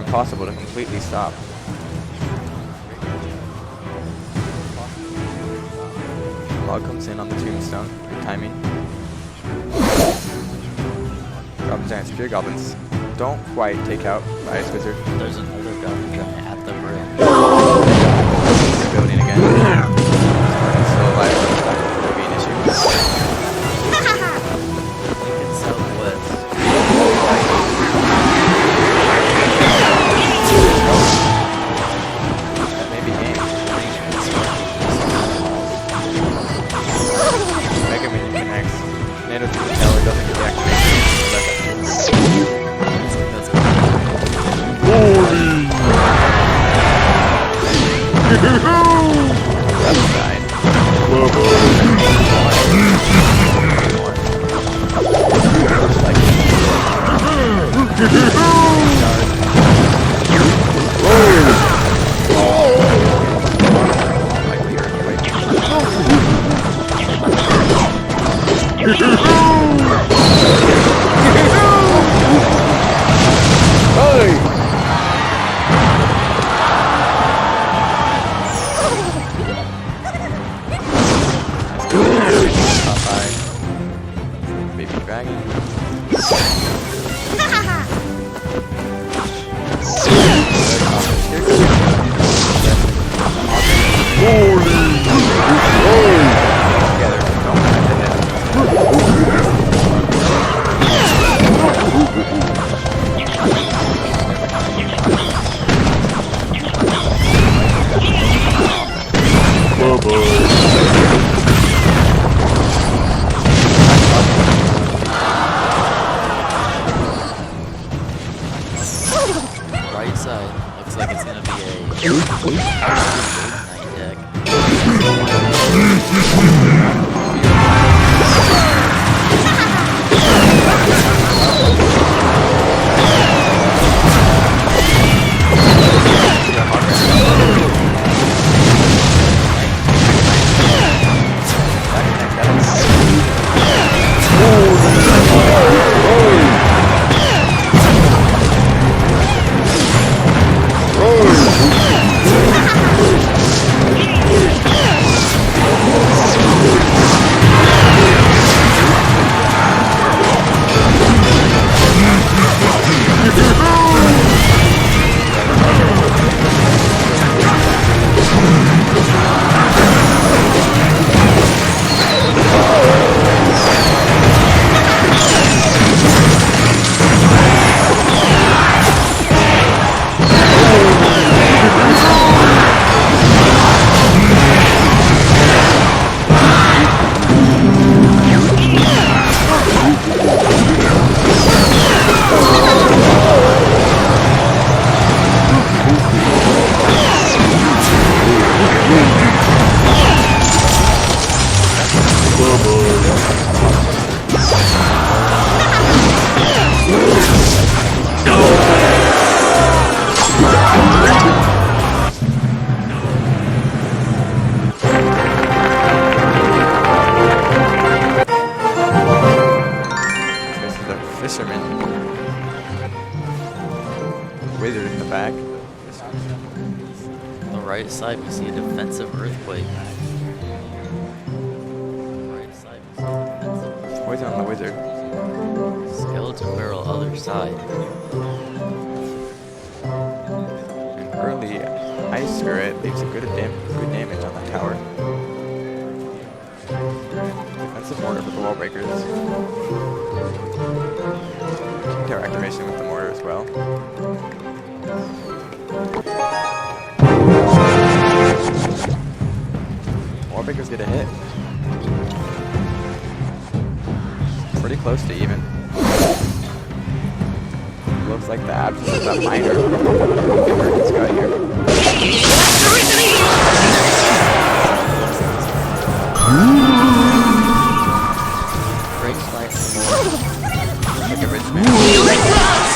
Impossible to completely stop. Log comes in on the tombstone. Good timing. Goblin Giant Spear Goblins don't quite take out by Ice Wizard. There's another Goblin Giant at the bridge. They're building again. Still alive. Will be an issue. Lincoln Southwest. Mega Minion connects. Tornado to the tower doesn't get activated. Left side. Baby dragon. Right side looks like it's gonna be a night deck. On the right side, we see a defensive earthquake. Right side, we see a defensive Poison on the wizard. skeleton barrel, other side. An early ice spirit leaves a good damage on the tower. Defensive mortar for the wall breakers. King tower activation with the mortar as well. Wall breakers get a hit. Pretty close to even. Looks like the absence of that miner hurts Skutt here. Great fight. Like a rich man.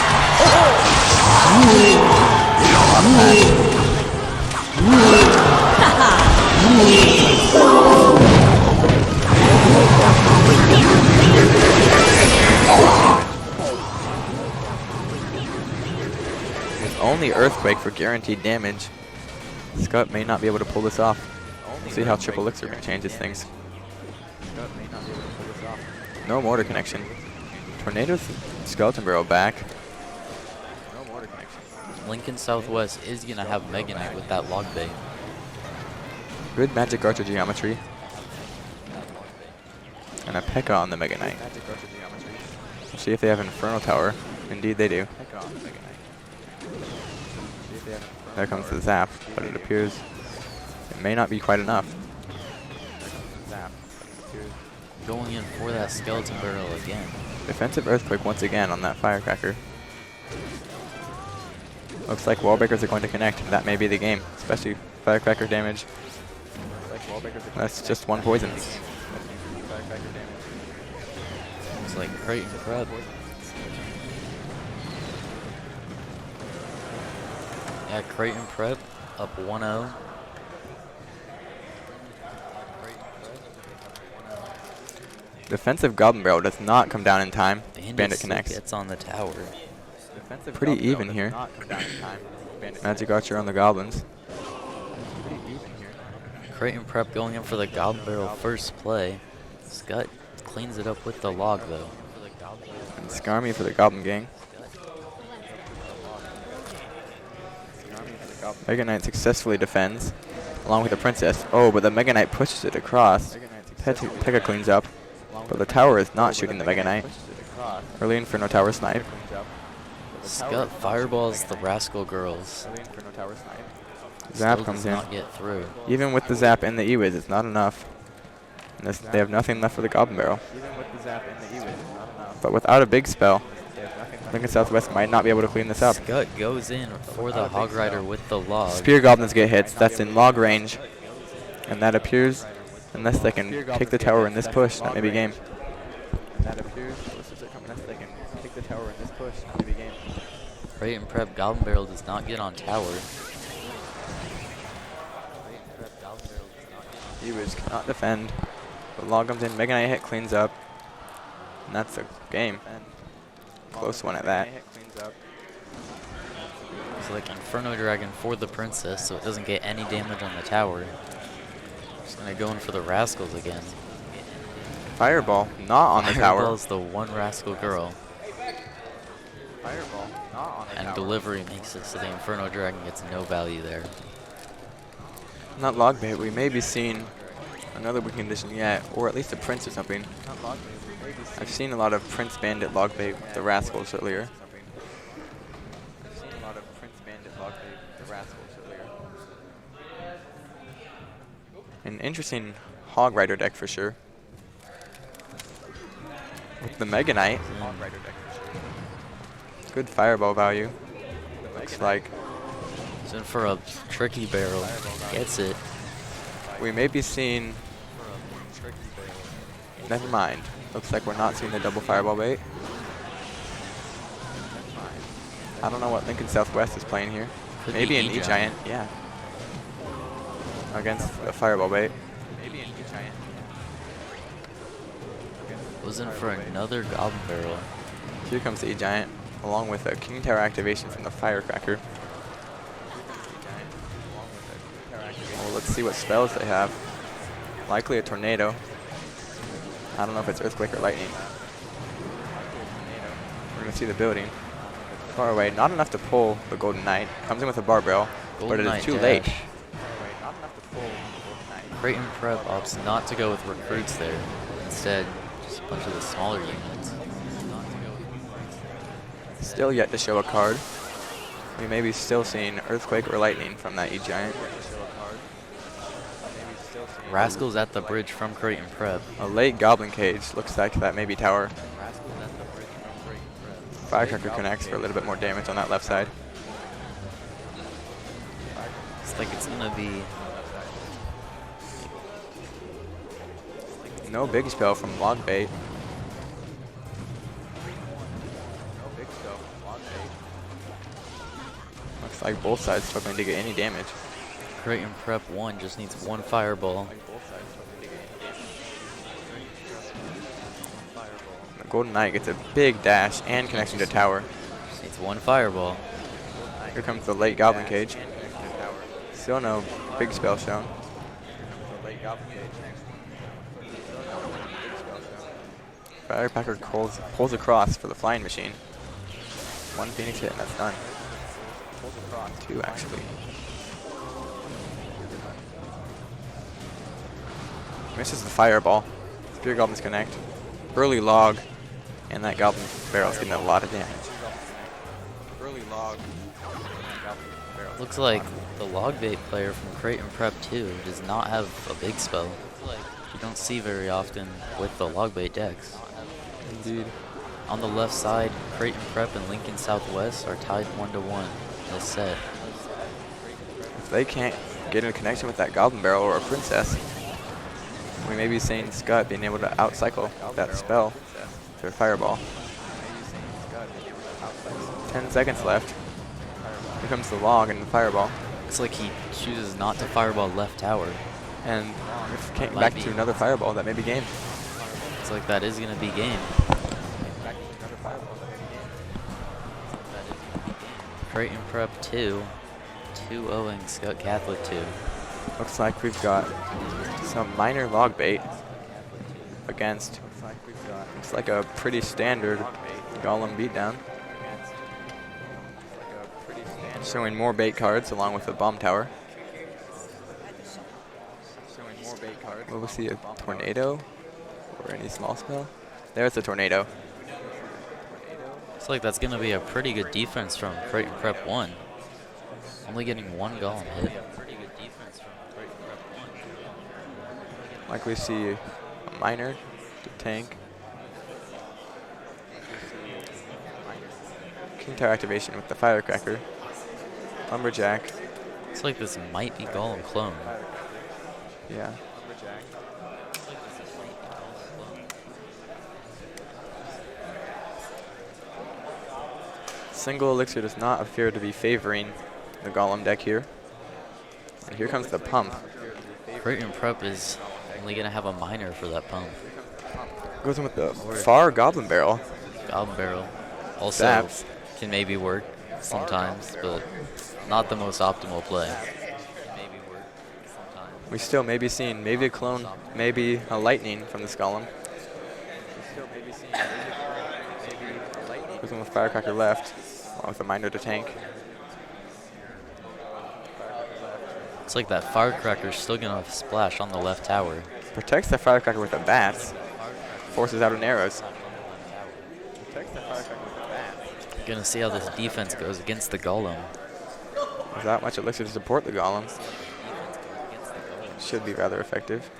With only Earthquake for guaranteed damage, Skutt may not be able to pull this off. We'll see how Triple Elixir changes things. No mortar connection. Tornado's Skeleton Barrel back. No mortar connection. Lincoln Southwest is going to have Mega Knight with that log bait. Good Magic Archer geometry. And a P.E.K.K.A. on the Mega Knight. We'll see if they have Inferno Tower. Indeed they do. There comes the Zap, but it appears it may not be quite enough. Going in for that Skeleton Barrel again. Defensive Earthquake once again on that Firecracker. Looks like wall breakers are going to connect. That may be the game, especially Firecracker damage. That's just one poison. Looks like Creighton Prep. Yeah, Creighton Prep up 1-0. Defensive Goblin Barrel does not come down in time. Bandit connects. Gets on the tower. Pretty even here. Magic Archer on the Goblins. Creighton Prep going in for the Goblin Barrel first play. Skutt cleans it up with the log though. And Skarmy for the Goblin Gang. Mega Knight successfully defends, along with the Princess. Oh, but the Mega Knight pushes it across. P.E.K.K.A. cleans up, but the tower is not shooting the Mega Knight. Early Inferno Tower snipe. Skutt fireballs the Rascal Girls. Zap Still comes does in. not get through. Even with the Zap and the E-Wiz, it's not enough. And they have nothing left for the Goblin Barrel. But without a big spell, Lincoln Southwest might not be able to clean this up. Skutt goes in for the Hog Rider with the log. Spear Goblins get hits. That's in log range. And that appears, unless they can take the tower in this push, that may be game. Creighton Prep Goblin Barrel does not get on tower. E-Wiz cannot defend. The log comes in, Mega Knight hit, cleans up. And that's a game. Close one at that. It's like Inferno Dragon for the Princess, so it doesn't get any damage on the tower. Just gonna go in for the Rascals again. Fireball, not on the tower. Fireball's the one Rascal Girl. Fireball, not on the And tower. delivery makes it so the Inferno Dragon gets no value there. Not log bait, we may be seeing another win condition yet, or at least a Prince or something. I've seen a lot of Prince Bandit log bait with the Rascals earlier. An interesting Hog Rider deck for sure. With the Mega Knight. Good fireball value. Looks like He's in for a tricky barrel. Gets it. we may be seeing. Never mind. Looks like we're not seeing the double fireball bait. I don't know what Lincoln Southwest is playing here. Could Maybe be an E-Giant, yeah. Against the fireball bait. Maybe an E-Giant. Was in for another Goblin Barrel. Here comes the E-Giant, along with a King Tower activation from the Firecracker. let's see what spells they have. Likely a tornado. I don't know if it's earthquake or lightning. We're gonna see the building. Far away, not enough to pull the Golden Knight. Comes in with a barbell, but it is too late. Not enough to pull the Golden Knight. Creighton Prep opts not to go with recruits there. Instead, just a bunch of the smaller units. Still yet to show a card. We may be still seeing earthquake or lightning from that E-Giant. Rascals at the bridge from Creighton Prep. A late Goblin Cage. Looks like that may be tower. Firecracker connects for a little bit more damage on that left side. It's like it's gonna be no big spell from Log Bait. Looks like both sides struggling to get any damage. Creighton Prep 1 just needs one fireball. The Golden Knight gets a big dash and connection to tower. Just needs one fireball. Here comes the late Goblin Cage. Still no big spell shown. Firecracker pulls across for the flying machine. One Phoenix hit and that's done. Two actually. Misses the fireball. Spear Goblins connect. Early log, and that Goblin Barrel's getting a lot of damage. Early log. Looks like the log bait player from Creighton Prep 2 does not have a big spell. You don't see very often with the log bait decks. Indeed. On the left side, Creighton Prep and Lincoln Southwest are tied 1-1 in this set. If they can't get in a connection with that Goblin Barrel or a Princess, we may be seeing Skutt being able to outcycle that spell to a fireball. 10 seconds left. Here comes the log and the fireball. Looks like he chooses not to fireball left tower. And if it came back to another fireball, that may be game. Looks like that is going to be game. Creighton Prep 2, 2-0ing Skutt Catholic 2. Looks like we've got some minor log bait against, looks like a pretty standard Golem beatdown. Showing more bait cards along with the bomb tower. Will we see a tornado or any small spell? There's a tornado. Looks like that's going to be a pretty good defense from Creighton Prep 1. Only getting one Golem hit. Like we see a miner to tank. King Tower activation with the Firecracker. Lumberjack. Looks like this might be Golem clone. Yeah. Single elixir does not appear to be favoring the Golem deck here. And here comes the pump. Creighton Prep is only going to have a miner for that pump. Goes in with the far Goblin Barrel. Goblin Barrel also Zaps. can maybe work sometimes, but not the most optimal play. We still may be seeing maybe a clone, maybe a lightning from this Golem. Goes in with Firecracker left, along with a miner to tank. Looks like that Firecracker's still going to splash on the left tower. Protects the Firecracker with the bats. Forces out an arrows. Gonna see how this defense goes against the Golem. There's not much elixir to support the Golem. Should be rather effective.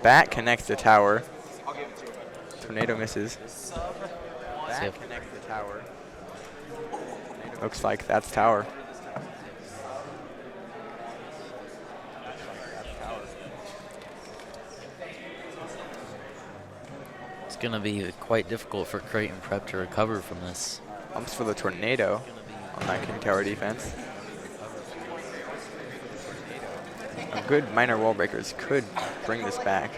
Bat connects the tower. Tornado misses. Bat connects the tower. Looks like that's tower. It's gonna be quite difficult for Creighton Prep to recover from this. Pumps for the tornado on that King Tower defense. A good minor wall breakers could bring this back.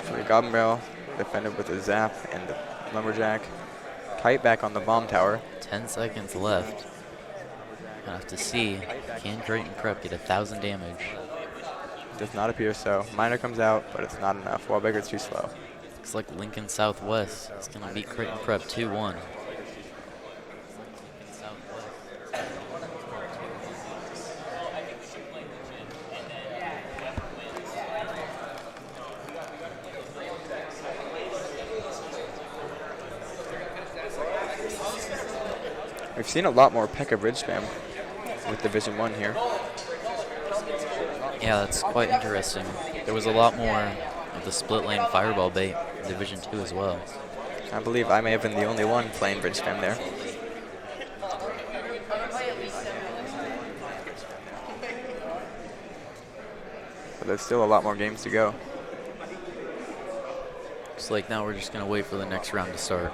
For the Goblin Barrel, defended with a zap and the Lumberjack. Kite back on the bomb tower. 10 seconds left. Gonna have to see. Can Creighton Prep get 1,000 damage? Does not appear so. Miner comes out, but it's not enough. Wallbreaker's too slow. Looks like Lincoln Southwest is gonna beat Creighton Prep 2-1. We've seen a lot more P.E.K.K.A bridge spam with Division 1 here. Yeah, that's quite interesting. There was a lot more of the split lane fireball bait in Division 2 as well. I believe I may have been the only one playing bridge spam there. But there's still a lot more games to go. Looks like now we're just gonna wait for the next round to start.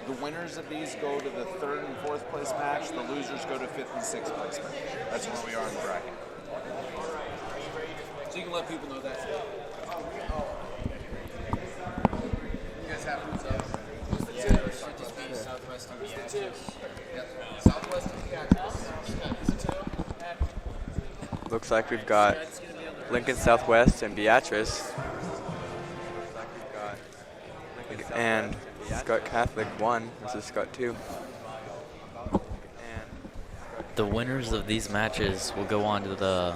The winners of these go to the 3rd and 4th place match. The losers go to 5th and 6th place match. That's where we are in the bracket. So you can let people know that. You guys have who's up? Southwest and Beatrice. Southwest and Beatrice. Looks like we've got Lincoln Southwest and Beatrice. And Skutt Catholic 1 versus Skutt 2. The winners of these matches will go on to the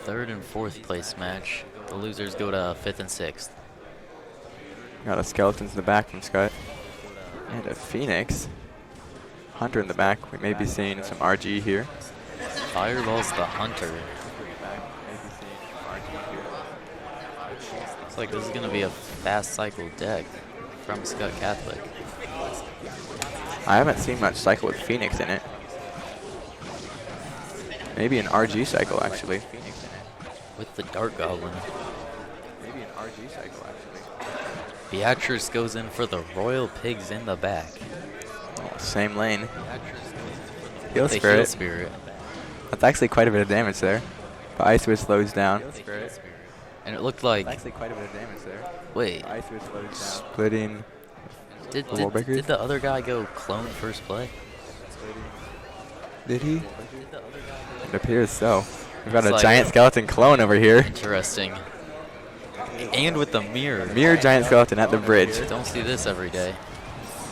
3rd and 4th place match. The losers go to 5th and 6th. Got a Skeletons in the back from Skutt. And a Phoenix. Hunter in the back. We may be seeing some RG here. Fireball's the Hunter. Looks like this is going to be a fast cycle deck from Skutt Catholic. I haven't seen much cycle with Phoenix in it. Maybe an RG cycle, actually. With the Dark Goblin. Maybe an RG cycle, actually. Beatrice goes in for the Royal Pigs in the back. Oh, same lane. Heal Spirit. Spirit. That's actually quite a bit of damage there. But Ice Witch slows down. And it looked like... Actually quite a bit of damage there. Wait. Ice Witch slows down. Splitting. Did the other guy go clone first play? Did he? It appears so. We've got It's a like giant skeleton clone over here. Interesting. And with the mirror. Mirror giant skeleton at the bridge. Don't see this every day.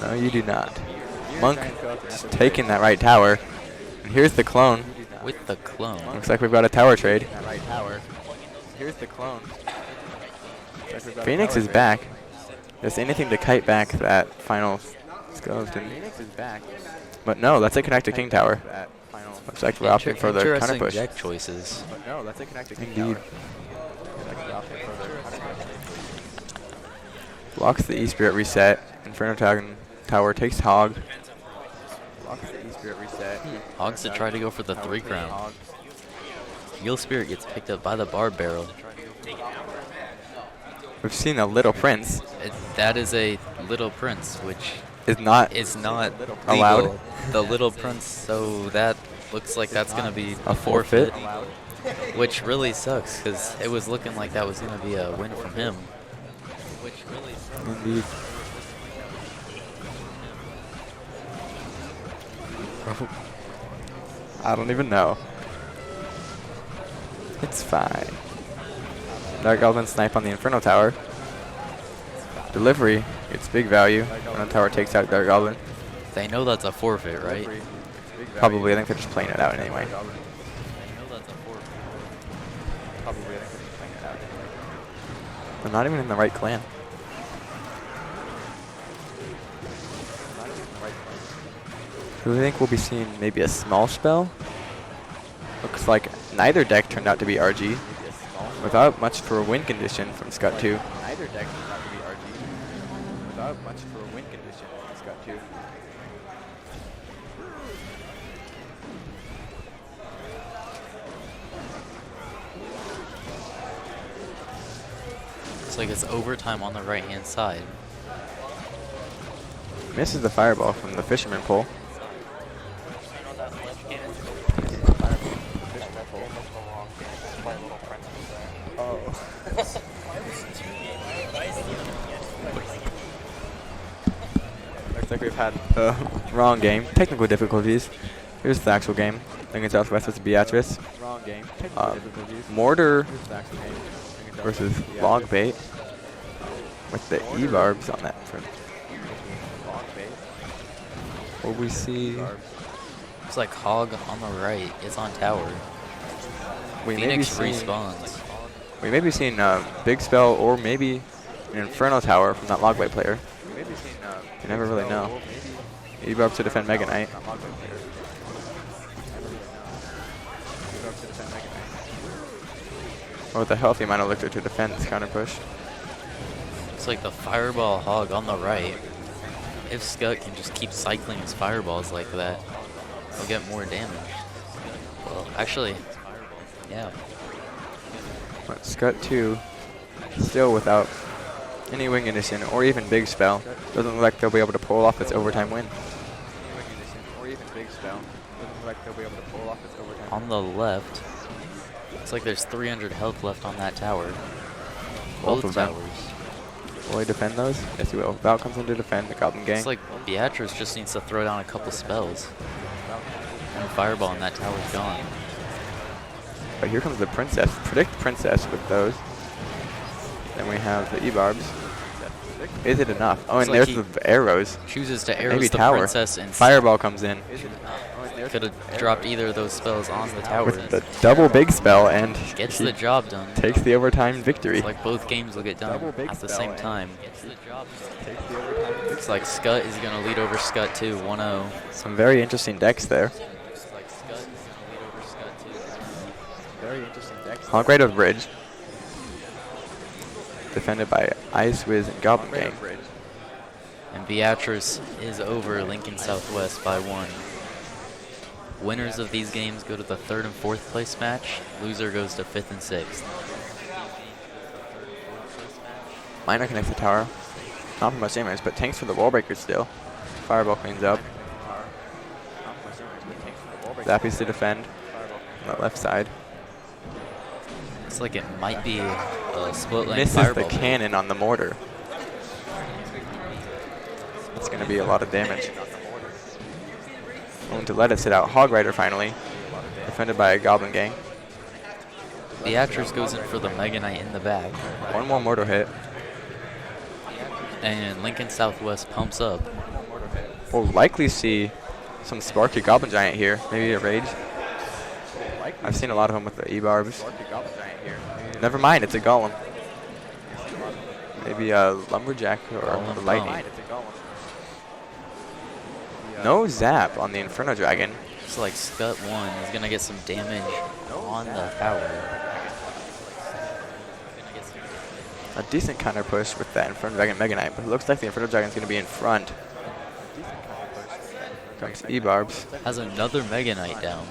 No, you do not. Monk just taking that right tower. And here's the clone. With the clone. Looks like we've got a tower trade. Here's the clone. Phoenix is back. Just anything to kite back that final skeleton. Phoenix is back. But no, that's a connected king tower. Looks like we're opting for the counter Interesting push. deck choices. But no, that's a connected king Indeed. tower. Blocks the E-Spirit reset. Inferno Tower takes Hog. Blocks the E-Spirit reset. Hogs to try to go for the 3 crown. Heal Spirit gets picked up by the Barb Barrel. We've seen a Little Prince. That is a Little Prince, which Is not allowed. legal. The Little Prince, so that looks like that's going to be a forfeit. Which really sucks, because it was looking like that was going to be a win from him. Indeed. I don't even know. It's fine. Dark Goblin snipe on the Inferno Tower. Delivery, it's big value. Inferno Tower takes out Dark Goblin. They know that's a forfeit, right? Probably, I think they're just playing it out anyway. They're not even in the right clan. Do we think we'll be seeing maybe a small spell? Looks like neither deck turned out to be RG. Without much for a win condition from Skutt 2. Neither deck turned out to be RG. Without much for a win condition from Skutt 2. Looks like it's overtime on the right-hand side. Misses the fireball from the Fisherman pole. Looks like we've had the wrong game. Technical difficulties. Here's the actual game. Lincoln Southwest versus Beatrice. Wrong game. Technical difficulties. Mortar versus Logbait. With the E-Barbs on that front. What we see? Looks like Hog on the right is on tower. Phoenix respawns. We may be seeing Big Spell or maybe an Inferno Tower from that Logbait player. You never really know. E-Barb to defend Mega Knight. Or with a healthy amount of Lictor to defend this counter push. Looks like the Fireball Hog on the right. If Skutt can just keep cycling his fireballs like that, he'll get more damage. Well, actually, yeah. But Skutt 2 still without any wing condition or even big spell. Doesn't look like they'll be able to pull off its overtime win. On the left, looks like there's 300 health left on that tower. Both of them. towers. Will he defend those? Yes, he will. Val comes in to defend the Goblin Gang. It's like Beatrice just needs to throw down a couple spells. And Fireball and that tower's gone. But here comes the Princess. Predict Princess with those. Then we have the E-Barbs. Is it enough? Oh, and like there's the arrows. Chooses to arrows Maybe the tower. Princess and Fireball comes in. Could have dropped either of those spells on the tower. With the double big spell and Gets she the job done. takes the overtime victory. It's like both games will get done at the same time. Looks like Skutt is going to lead over Skutt 2, 1-0. Some very interesting decks there. Hog Rider Bridge. Defended by Ice Wiz and Goblin Gang. And Beatrice is over Lincoln Southwest by 1. Winners of these games go to the 3rd and 4th place match. Loser goes to 5th and 6th. Miner connects the tower. Not for much damage, but tanks for the wall breakers still. Fireball cleans up. Zappies to defend on the left side. Looks like it might be a split lane Misses fireball. the cannon on the mortar. It's going to be a lot of damage. Going to let it sit out. Hog Rider finally. Defended by a Goblin Gang. Beatrice goes in for the Mega Knight in the back. One more mortar hit. And Lincoln Southwest pumps up. We'll likely see some Sparky Goblin Giant here. Maybe a Rage. I've seen a lot of them with the E-Barbs. Never mind, it's a Golem. Maybe a Lumberjack or a Lightning. No zap on the Inferno Dragon. Looks like Skutt 1 is going to get some damage on the tower. A decent counter push with that Inferno Dragon Mega Knight, but it looks like the Inferno Dragon is going to be in front. Comes E-Barbs. Has another Mega Knight down.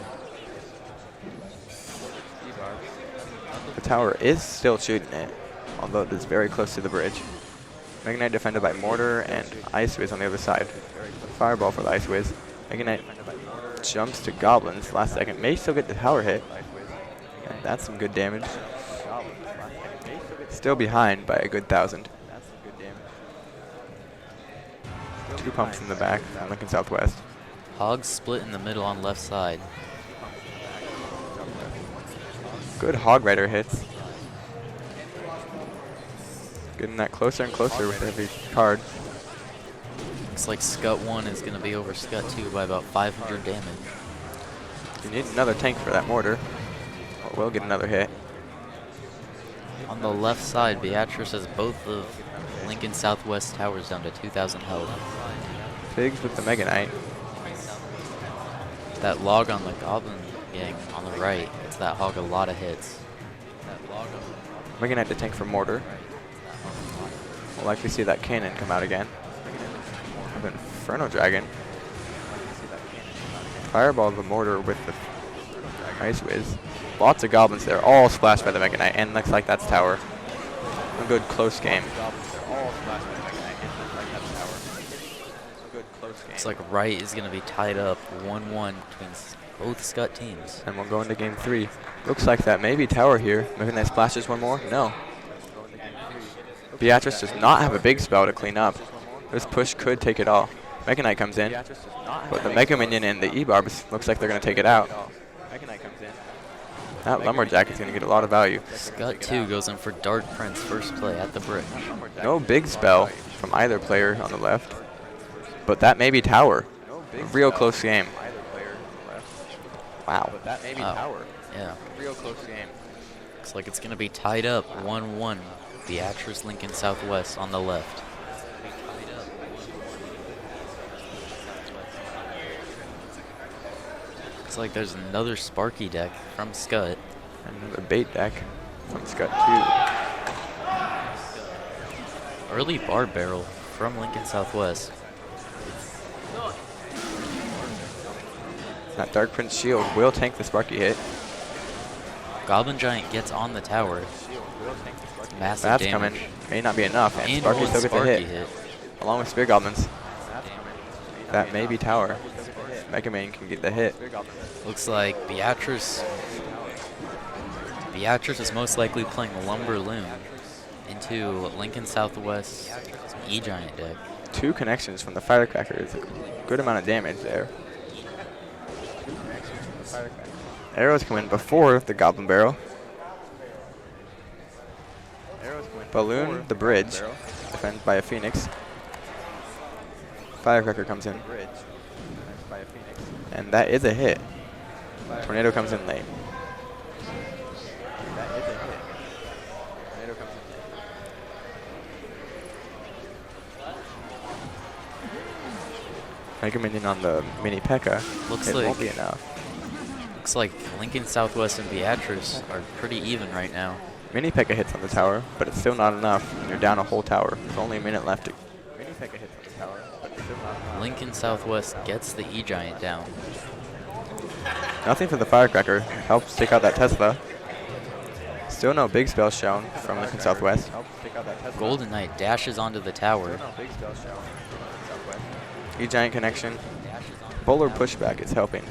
The tower is still shooting it, although it is very close to the bridge. Mega Knight defended by Mortar and Ice Wiz on the other side. Fireball for the Ice Wiz. Mega Knight jumps to Goblins last second. May still get the tower hit. And that's some good damage. Still behind by a good 1,000. 2 pumps in the back on Lincoln Southwest. Hog split in the middle on left side. Good Hog Rider hits. Getting that closer and closer with every card. Looks like Skutt 1 is going to be over Skutt 2 by about 500 damage. You need another tank for that mortar. Or we'll get another hit. On the left side, Beatrice has both of Lincoln Southwest towers down to 2,000 health. Pigs with the Mega Knight. That log on the Goblin gang on the right, it's that Hog a lot of hits. Mega Knight to tank for mortar. We'll likely see that cannon come out again. Have Inferno Dragon. Fireball the mortar with the Ice Wiz. Lots of goblins there, all splashed by the Mega Knight, and looks like that's tower. A good close game. Looks like right is going to be tied up 1-1 between both Skutt teams. And we'll go into game 3. Looks like that may be tower here. Mega Knight splashes one more? No. Beatrice does not have a big spell to clean up. This push could take it all. Mega Knight comes in, but the Mega Minion and the E-Barbs looks like they're going to take it out. That Lumberjack is going to get a lot of value. Skutt 2 goes in for Dark Prince first play at the brick. No big spell from either player on the left, but that may be tower. A real close game. Wow. Yeah. Looks like it's going to be tied up 1-1. Beatrice Lincoln Southwest on the left. Looks like there's another Sparky deck from Skutt. Another bait deck from Skutt 2. Early Barb Barrel from Lincoln Southwest. That Dark Prince shield will tank the Sparky hit. Goblin Giant gets on the tower. Massive That's damage. coming. May not be enough, and And Sparky one still gets a Sparky hit. Along with Spear Goblins. That may be tower. Mega Man can get the hit. Looks like Beatrice is most likely playing Lumber Loon into Lincoln Southwest E-Giant deck. 2 connections from the Firecracker is a good amount of damage there. Arrows come in before the Goblin Barrel. Balloon the bridge, defended by a Phoenix. Firecracker comes in. And that is a hit. Tornado comes in late. Mega Minion on the Mini P.E.K.K.A. Looks It like won't be enough. Looks like Lincoln Southwest and Beatrice are pretty even right now. Mini P.E.K.K.A. hits on the tower, but it's still not enough. You're down a whole tower. There's only a minute left. Mini P.E.K.K.A. hits on the tower, but it's still not enough. Lincoln Southwest gets the E-Giant down. Nothing for the Firecracker. Helps take out that Tesla. Still no big spell shown from Lincoln Southwest. Golden Knight dashes onto the tower. E-Giant connection. Bowler pushback is helping,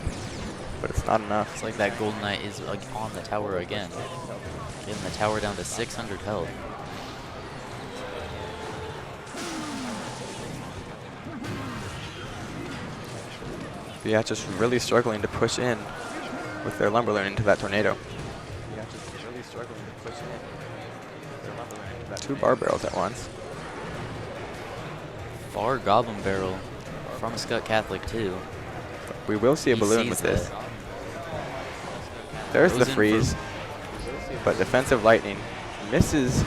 but it's not enough. It's like that Golden Knight is like on the tower again. Getting the tower down to 600 health. Beatrice really struggling to push in with their Lumberloon into that tornado. 2 Barb Barrels at once. Far Goblin Barrel from Skutt Catholic too. We will see a He balloon sees with this. that. There's the Goes in freeze, but defensive lightning misses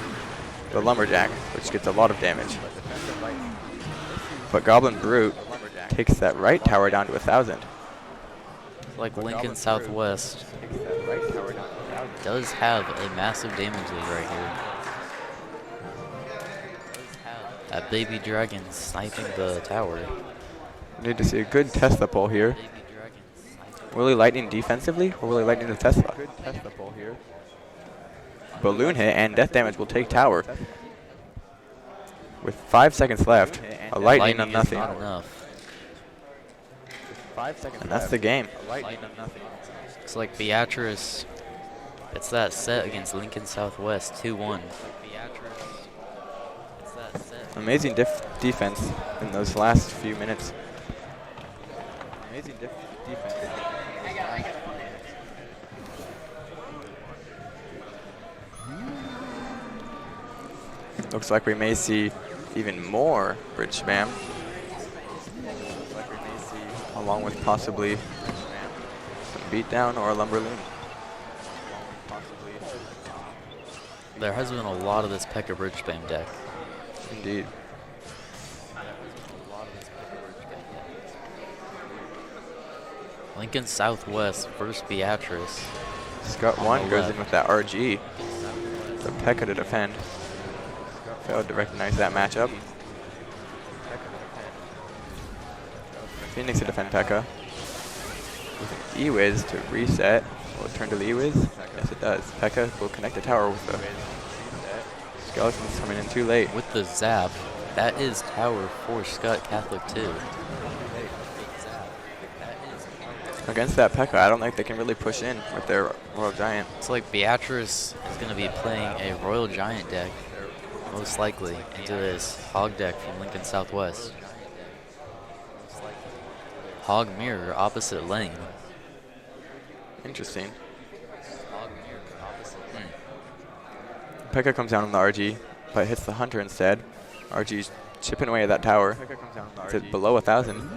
the Lumberjack, which gets a lot of damage. But Goblin Brute takes that right tower down to 1,000. Like Lincoln Southwest does have a massive damage lead right here. That baby dragon sniping the tower. Need to see a good Tesla pull here. Will he lightning defensively, or will he lightning the Tesla? Good Tesla pull here. Balloon hit and death damage will take tower. With 5 seconds left, a lightning on nothing. Not enough. And that's the game. Looks like Beatrice gets that set against Lincoln Southwest 2-1. Amazing defense in those last few minutes. Amazing defense. Looks like we may see even more bridge spam. Looks like we may see, along with possibly some beatdown or a lumber loom. There has been a lot of this P.E.K.K.A. bridge spam deck. Indeed. Lincoln Southwest versus Beatrice. Skutt 1 goes in with that RG. The P.E.K.K.A. to defend. Failed to recognize that matchup. Phoenix to defend P.E.K.K.A. With an E-Wiz to reset. Will it turn to the E-Wiz? Yes, it does. P.E.K.K.A. will connect the tower with the skeletons coming in too late. With the zap, that is tower for Skutt Catholic 2. Against that P.E.K.K.A., I don't think they can really push in with their Royal Giant. It's like Beatrice is going to be playing a Royal Giant deck, most likely, into this Hog deck from Lincoln Southwest. Hog mirror opposite lane. Interesting. P.E.K.K.A. comes down on the RG, but hits the Hunter instead. RG's chipping away at that tower. It's at below 1,000.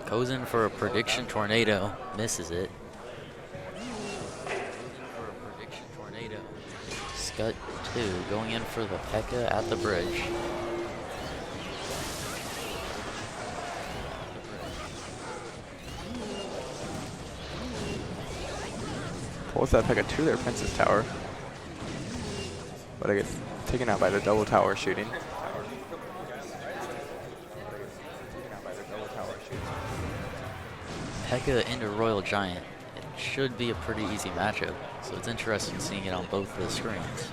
Goes in for a prediction tornado, misses it. Skutt 2 going in for the P.E.K.K.A. at the bridge. Pulls that P.E.K.K.A. to their Princess Tower. But it gets taken out by the double tower shooting. P.E.K.K.A. into Royal Giant. It should be a pretty easy matchup, so it's interesting seeing it on both the screens.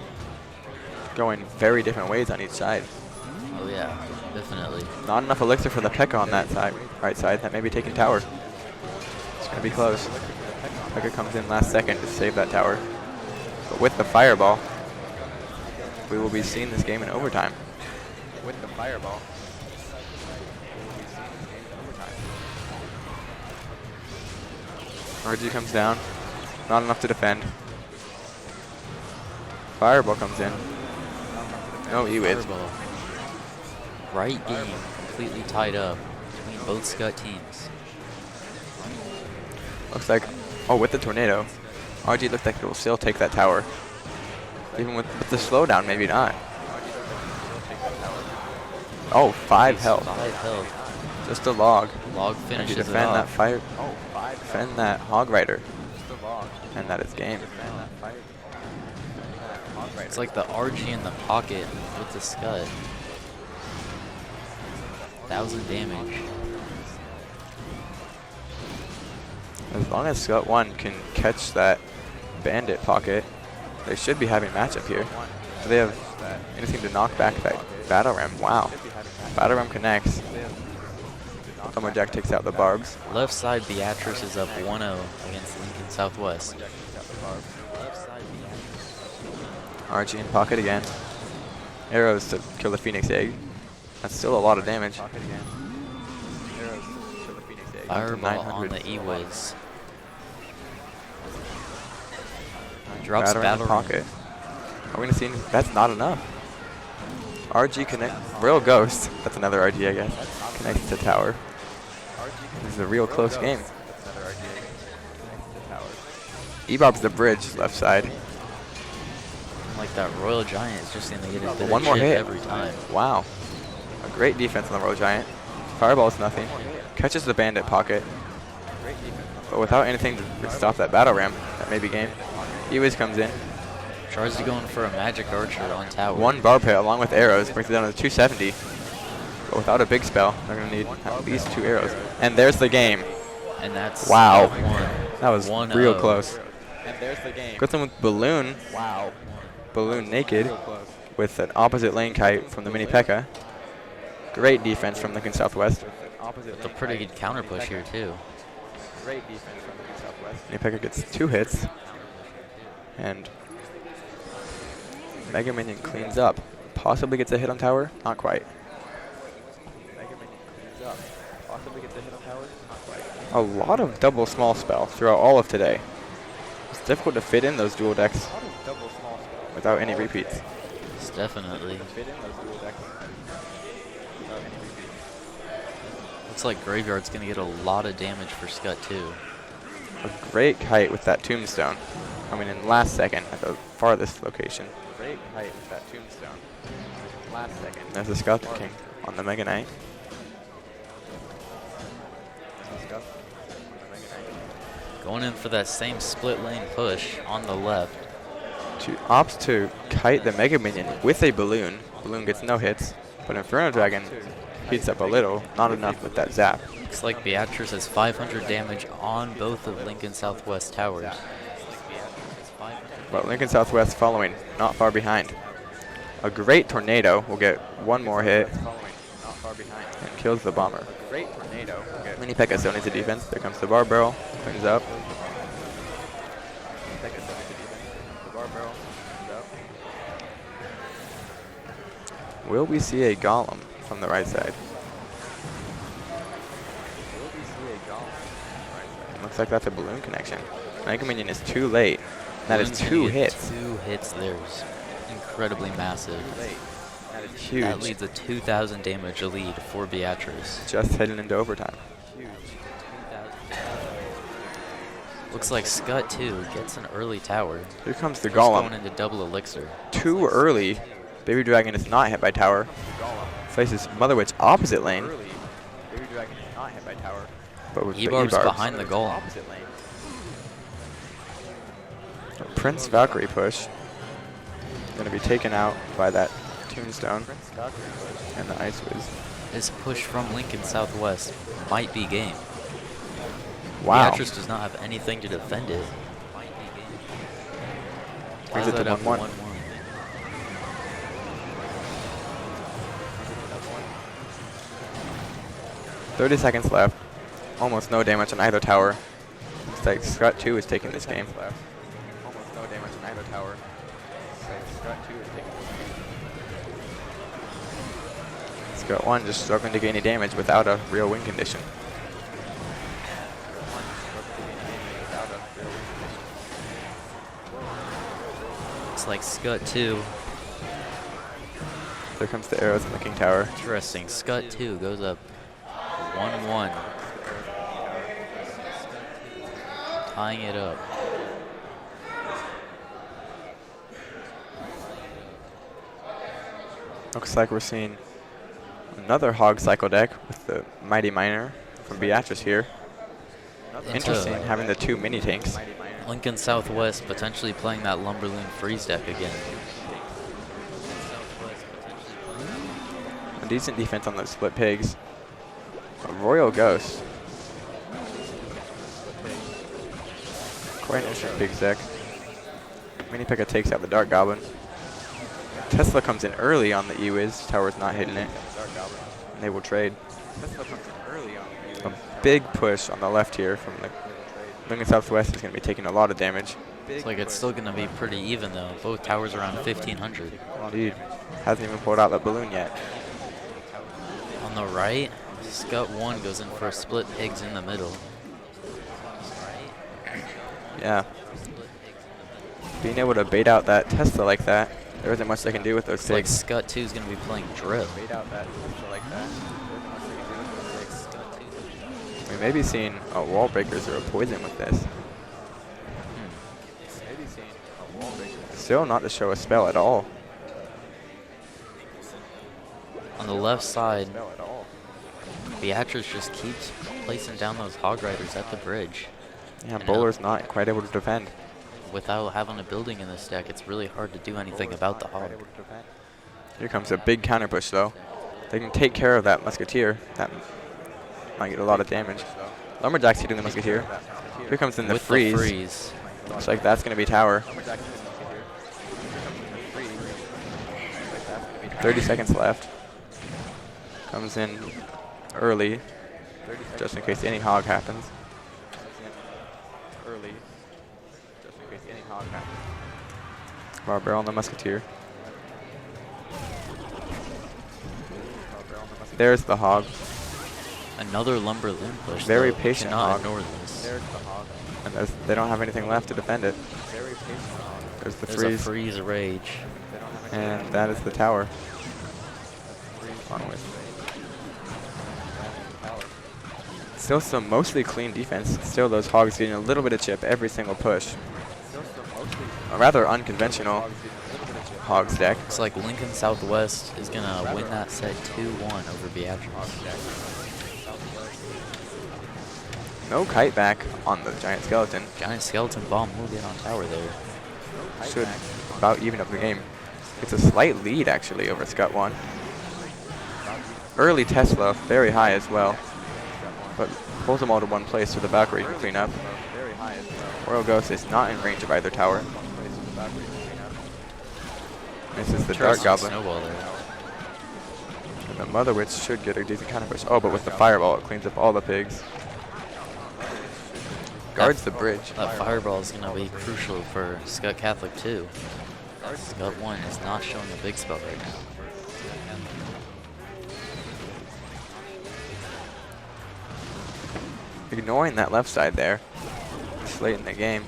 Going very different ways on each side. Oh yeah, definitely. Not enough elixir for the P.E.K.K.A. on that side, right side. That may be taking tower. It's going to be close. P.E.K.K.A. comes in last second to save that tower. But with the fireball, we will be seeing this game in overtime. With the fireball. RG comes down. Not enough to defend. Fireball comes in. No E-Wiz. Fireball. Right game, completely tied up between both Skutt teams. Looks like, oh, with the tornado, RG looks like it will still take that tower. Even with the slowdown, maybe not. Oh, 5 health. 5 health. Just a log. Log And finishes you it defend that off. fire. Defend that Hog Rider. And that is game. It's like the RG in the pocket with the Skutt. 1,000 damage. As long as Skutt 1 can catch that bandit pocket, they should be having matchup here. Do they have anything to knock back that Battle Ram? Wow. Battle Ram connects. Lumberjack takes out the barbs. Left side Beatrice is up 1-0 against Lincoln Southwest. RG in pocket again. Arrows to kill the Phoenix Egg. That's still a lot of damage. Fireball on the E-Wiz. Drops Batter in battle the pocket. Are we gonna see? That's not enough. RG connect. Real Ghost. That's another RG, I guess. Connects to tower. This is a real close game. E-Bob's the bridge left side. Like that Royal Giant is just gonna get his bit One of more shit hit. every time. Wow. A great defense on the Royal Giant. Fireball's nothing. Catches the bandit pocket. But without anything to stop that battle ram, that may be game. E-Wiz comes in. Tries to go in for a magic archer on tower. 1 barb hit along with arrows brings it down to 270. But without a big spell, they're going to need at least 2 arrows. And there's the game. And that's Wow. one. That was 1-0. real close. And there's the game. Gretna with Balloon. Wow. Balloon naked Real close. with an opposite lane kite from the mini P.E.K.K.A. Great defense from Lincoln Southwest. With a pretty good counter push here, too. Great defense from the Southwest. Mini P.E.K.K.A. gets 2 hits. And Mega Minion cleans up. Possibly gets a hit on tower. Not quite. Mega Minion cleans up. Possibly gets a hit on tower. Not quite. A lot of double small spell throughout all of today. It's difficult to fit in those dual decks A lot of double small spell. without any repeats. It's definitely. Fit in those dual decks. Without any repeats. Looks like Graveyard's going to get a lot of damage for Skutt, too. A great kite with that tombstone. Coming in last second at the farthest location. Great height with that tombstone. Last second. There's the Skutt King on the Mega Knight. Going in for that same split lane push on the left. Opts to kite the Mega Minion with a balloon. Balloon gets no hits, but Inferno Dragon heats up a little, not enough with that zap. Looks like Beatrice has 500 damage on both of Lincoln Southwest towers. But Lincoln Southwest following, not far behind. A great tornado will get 1 more hit Not far behind. and kills the bomber. Great tornado. Okay. Mini P.E.K.K.A. still needs a defense. There comes the bar barrel, cleans up. P.E.K.K.A. still needs a defense. The bar barrel comes up. Will we see a golem from the right side? Will we see a golem? Right side. Looks like that's a balloon connection. Mega Minion is too late. That is Balloon's gonna 2 get hits. 2 hits there. Incredibly massive. Late. That is Huge. That leads a 2,000 damage lead for Beatrice. Just heading into overtime. huge. 2,000. Looks like Skutt, too, gets an early tower. Here comes the Just going golem. into double elixir. Too early. Baby Dragon is not hit by tower. The golem. Faces Mother Witch opposite lane, Early. Baby Dragon is not hit by tower. but with the E-Barb's E-Barbs. behind the golem. Opposite lane. Prince Valkyrie push. Going to be taken out by that tombstone Prince Valkyrie push. and the Ice Whiz. This push from Lincoln Southwest might be game. Wow. Beatrice does not have anything to defend it. Brings it to 1-1. 30 seconds left. Almost no damage on either tower. Looks like Skutt 2 is taking this game. Left. Almost no damage on either tower. So Skutt 2 is taking this game. Skutt 1 just struggling to gain any damage without a real win condition. Without a real win condition. Looks like Skutt 2. There comes the arrows in the King Tower. Interesting. Skutt 2 goes up 1-1. Tying it up. Looks like we're seeing another Hog Cycle deck with the Mighty Miner from Beatrice here. Interesting having the 2 mini tanks. Mighty Miner. Lincoln Southwest potentially playing that Lumberloon Freeze deck again. A decent defense on those split pigs. A Royal Ghost. Quite an interesting pigs deck. Mini P.E.K.K.A. takes out the Dark Goblin. Tesla comes in early on the E-Wiz. Tower's not hitting it. Dark Goblin. And they will trade. Tesla comes in early on the A big push on the left here from the Lincoln Southwest is going to be taking a lot of damage. Looks like it's still going to be pretty even though. Both towers around 1,500. Indeed. Hasn't even pulled out that balloon yet. On the right, Skutt 1 goes in for a split pigs in the middle. Yeah. Being able to bait out that Tesla like that, there isn't much they can do with those Looks like pigs. Skutt 2 is going to be playing Drip. Bait out that Tesla like that. We may be seeing a Wall Breakers or a Poison with this. Maybe seeing a wall breaker. Still not to show a spell at all. On the left side, Spell at all. Beatrice just keeps placing down those Hog Riders at the bridge. Yeah, And Bowler's not quite able to defend. Without having a building in this deck, it's really hard to do anything about the Hog. Here comes a big counter push though. they can take care of that Musketeer. That might get a lot of damage. Lumberjack's hitting the Musketeer. Here comes in the With freeze. the freeze. Looks like that's going to be tower. 30 seconds left. Comes in early, just in case any hog happens. Early, just in case any hog happens. Barbarrel on the Musketeer. There's the hog. Another lumber limb push. Very though. patient Cannot hog. ignore this. There's the hog. And they don't have anything left to defend it. Very patient hog. There's the There's freeze. a freeze rage. And that is the tower. Onwards. Still some mostly clean defense. Still those hogs getting a little bit of chip every single push. A rather unconventional hogs deck. Looks like Lincoln Southwest is going to win that set 2-1 over Beatrice. No kite back on the giant skeleton. Giant skeleton bomb will get on tower there. Should about even up the game. It's a slight lead actually over Skutt 1. Early Tesla, very high as well. But pulls them all to one place so the Valkyrie can clean up. Royal Ghost is not in range of either tower. This is the Dark Goblin. Snowball there. And the Mother Witch should get a decent counter push. Oh, but with the Fireball, it cleans up all the pigs. Guards the bridge. That fireball is going to be crucial for Skutt Catholic too. Skutt 1 is not showing a big spell right now. Ignoring that left side there. It's late in the game.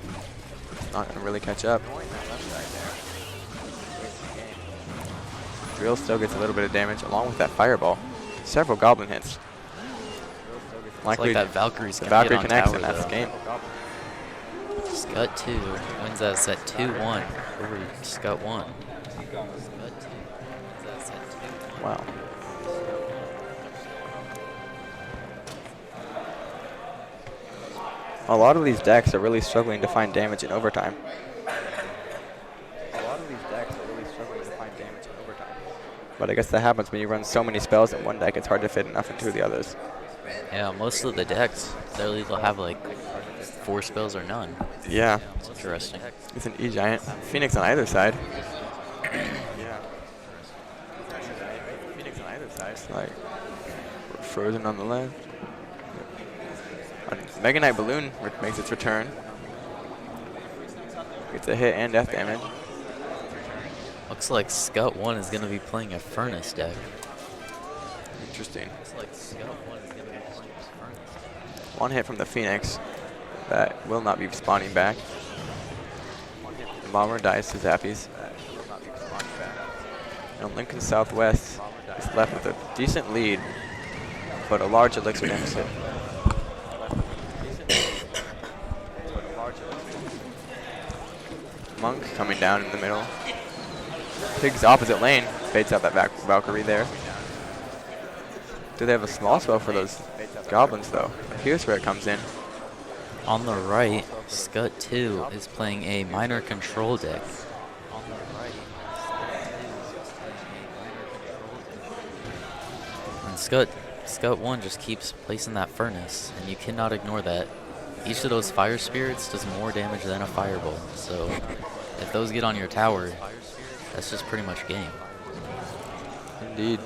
It's not going to really catch up. Drill still gets a little bit of damage along with that Fireball. Several Goblin hits. Likely that Valkyrie's the going to Valkyrie get on connects tower, and that's though. game. Skutt 2 wins that set 2-1 over Skutt 1. Wow. A lot of these decks are really struggling to find damage in overtime. But I guess that happens when you run so many spells in one deck, it's hard to fit enough into the others. Yeah, most of the decks, they'll either have like 4 spells or none. Yeah. It's interesting. It's an E-Giant. Phoenix on either side. Phoenix on either side. It's like Frozen on the left. Mega Knight Balloon makes its return. Gets a hit and death damage. Looks like Skutt 1 is going to be playing a Furnace deck. Interesting. Looks like Skutt 1 is going to be playing a Furnace deck. One hit from the Phoenix. That will not be spawning back. The Bomber dies to Zappies. And Lincoln Southwest is left with a decent lead, but a large elixir deficit. Monk coming down in the middle. Pig's opposite lane baits out that Valkyrie there. Do they have a small spell for those goblins though? Here's where it comes in. On the right, Skutt 2 is playing a minor control deck. And Skutt 1 just keeps placing that Furnace, and you cannot ignore that. Each of those Fire Spirits does more damage than a Fireball, so if those get on your tower, that's just pretty much game. Indeed.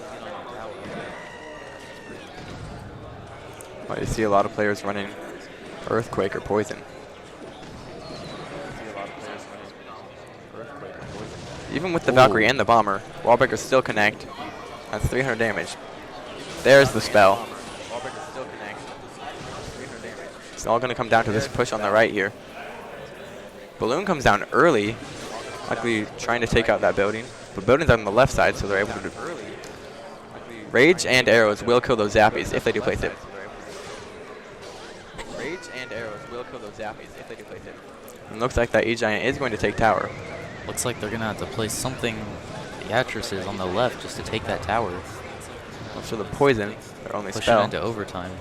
Well, you see a lot of players running Earthquake or Poison. Even with the Valkyrie and the Bomber, Wallbreakers still connect. That's 300 damage. There's the spell. It's all going to come down to this push on the right here. Balloon comes down early, likely trying to take out that building. But building's on the left side, so they're able to do Rage and arrows will kill those Zappies if they do place it. Rage and arrows will kill those Zappies if they do place it. And looks like that E-Giant is going to take tower. Looks like they're going to have to place something Beatrice is on the left just to take that tower. So the Poison, their only Pushing spell. into overtime.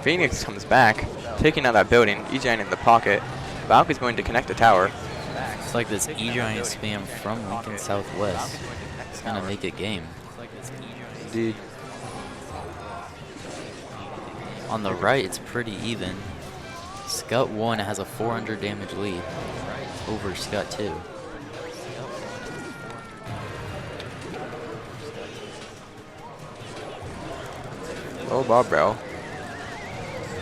Phoenix comes back, taking out that building. E-Giant in the pocket. Valkyrie's going to connect the tower. It's like this E-Giant spam from Lincoln Southwest. It's gonna make it game. Indeed. On the right, it's pretty even. Skutt 1 has a 400 damage lead over Skutt 2. Low bob rail.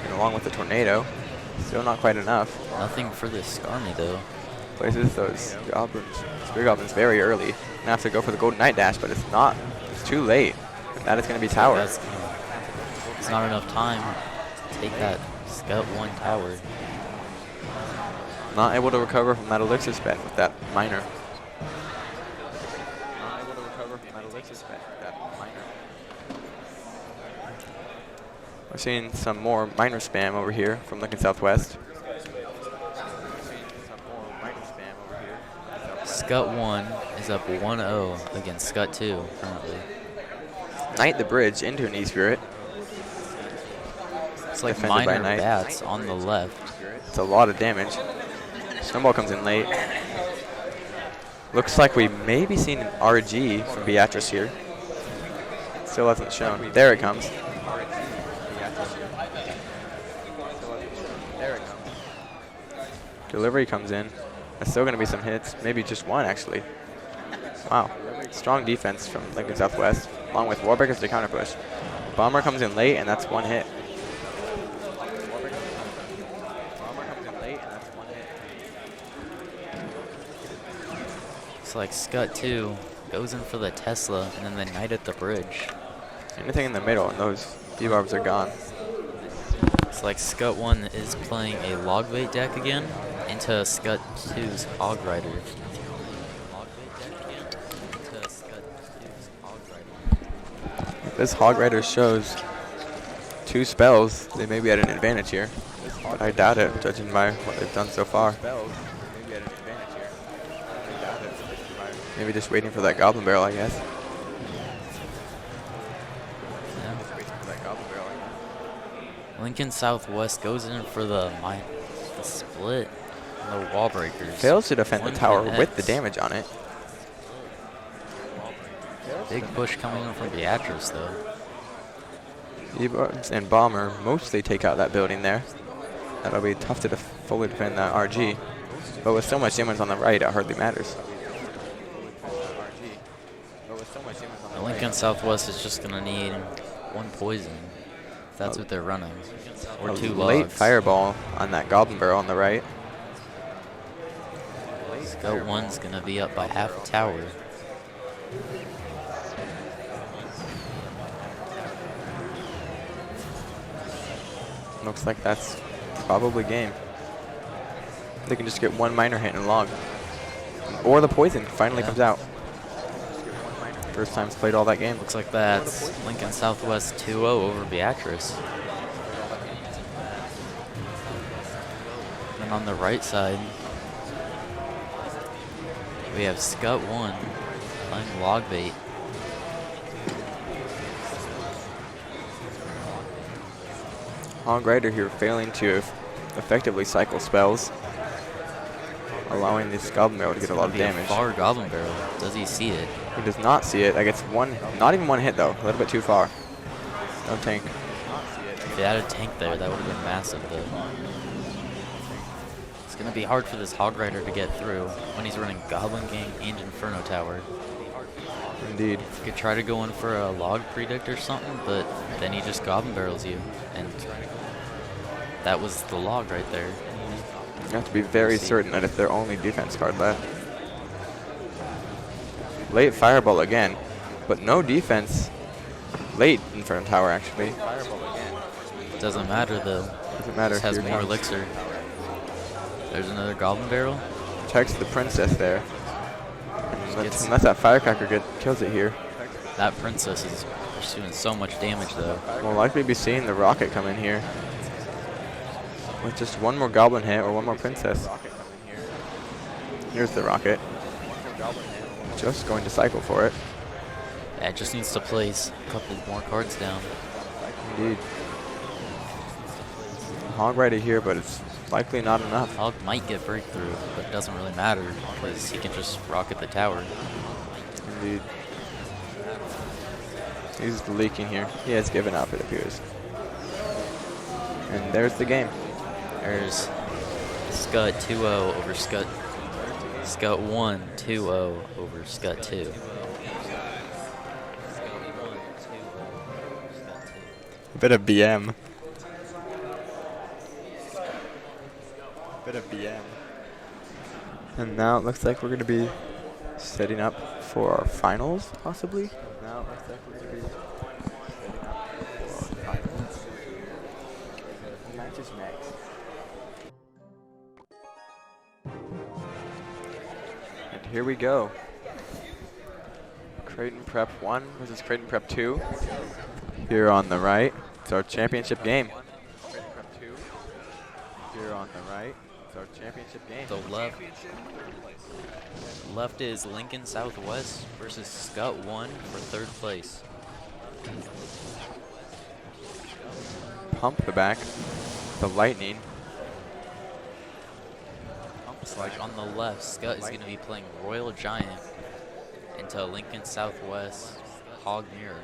And along with the tornado. Still not quite enough. Nothing for this Skarmy though. Places those goblins, spear goblins very early. Gonna have to go for the golden knight dash, but it's not. It's too late. And that is gonna be tower. It's not enough time to take that Skutt 1 tower. Not able to recover from that elixir spend with that miner. Not able to recover from that elixir spend with that miner. We're seeing some more miner spam over here from Lincoln Southwest. Skutt 1 is up 1-0 against Skutt 2 currently. Knight the bridge into an E-Spirit. It's like Defended by minor Knight. bats on the left. It's a lot of damage. Snowball comes in late. Looks like we may be seeing an RG from Beatrice here. Still hasn't shown. There it comes. There it comes. Delivery comes in. There's still going to be some hits. Maybe just one, actually. Wow. Strong defense from Lincoln Southwest, along with Warbreakers to counter push. Bomber comes in late, and that's one hit. It's like Skutt 2 goes in for the Tesla and then the Knight at the bridge. Anything in the middle, and those debarbs are gone. It's like Skutt 1 is playing a log bait deck again into Skutt 2's Hog Rider. This Hog Rider shows 2 spells. They may be at an advantage here, but I doubt it, judging by what they've done so far. Maybe just waiting for that Goblin Barrel, I guess. Lincoln Southwest goes in for the split, the wall breakers. Fails to defend the tower with the X. damage on it. Big push coming in from Beatrice though. Debarbs and Bomber mostly take out that building there. That'll be tough to fully defend that RG. But with so much damage on the right, it hardly matters. Lincoln Southwest is just gonna need 1 poison. If that's what they're running. Or 2 late logs. fireball on that Goblin Barrel on the right. Skutt 1's gonna be up by half a tower. Looks like that's probably game. They can just get 1 minor hit and log. Or the poison finally comes out. First time's played all that game. Looks like that's Lincoln Southwest 2-0 over Beatrice. And on the right side, we have Skutt 1 playing log bait. Hog Rider here failing to effectively cycle spells, allowing this Goblin Barrel to get a lot of damage. Far Goblin Barrel. Does he see it? He does not see it. I guess not even 1 hit though. A little bit too far. No tank. If they had a tank there, that would have been massive though. It's gonna be hard for this Hog Rider to get through when he's running Goblin Gang and Inferno Tower. Indeed. You could try to go in for a log predict or something, but then he just Goblin Barrels you. And that was the log right there. You have to be very certain that it's their only defense card left. Late Fireball again, but no defense. Late Inferno Tower, actually. Doesn't matter though. Doesn't matter. Just has Here more comes. elixir. There's another Goblin Barrel. Protects the Princess there. Gets- Unless that Firecracker kills it here. That Princess is pursuing so much damage though. We'll likely be seeing the Rocket come in here. With just 1 more Goblin hit or 1 more Princess. Here's the Rocket. Just going to cycle for it. Yeah, it just needs to place a couple more cards down. Indeed. Hog Rider here, but it's likely not enough. Hog might get breakthrough, but it doesn't really matter because he can just rocket the tower. Indeed. He's leaking here. He has given up, it appears. And there's the game. There's Skutt 2-0 over Skutt. Skutt 1 2-0 over Skutt 2. A bit of BM. Bit of BM. And now it looks like we're going to be setting up for our finals, possibly. Now it looks like we're going to be setting up for our finals. The match is next. And here we go. Creighton Prep 1 versus Creighton Prep 2. Here on the right, it's our championship game. Creighton Prep 2. Here on the right, it's our championship game. The left is Lincoln Southwest versus Skutt 1 for 3rd place. Pump the back, the Lightning. Looks like on the left, Skutt is going to be playing Royal Giant into Lincoln Southwest Hog Mirror.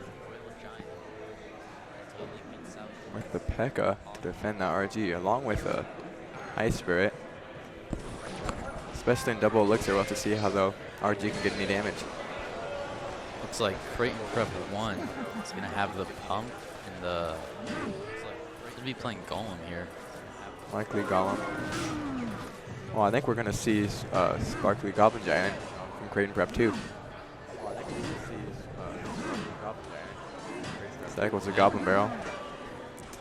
With the P.E.K.K.A. to defend that RG, along with a Ice Spirit. Especially in double elixir, we'll have to see how the RG can get any damage. Looks like Creighton Prep 1 is going to have the pump and the... Should be playing Golem here. Likely Golem. Well, I think we're going to see Sparkly Goblin Giant from Creighton Prep 2. Cycles a Goblin Barrel.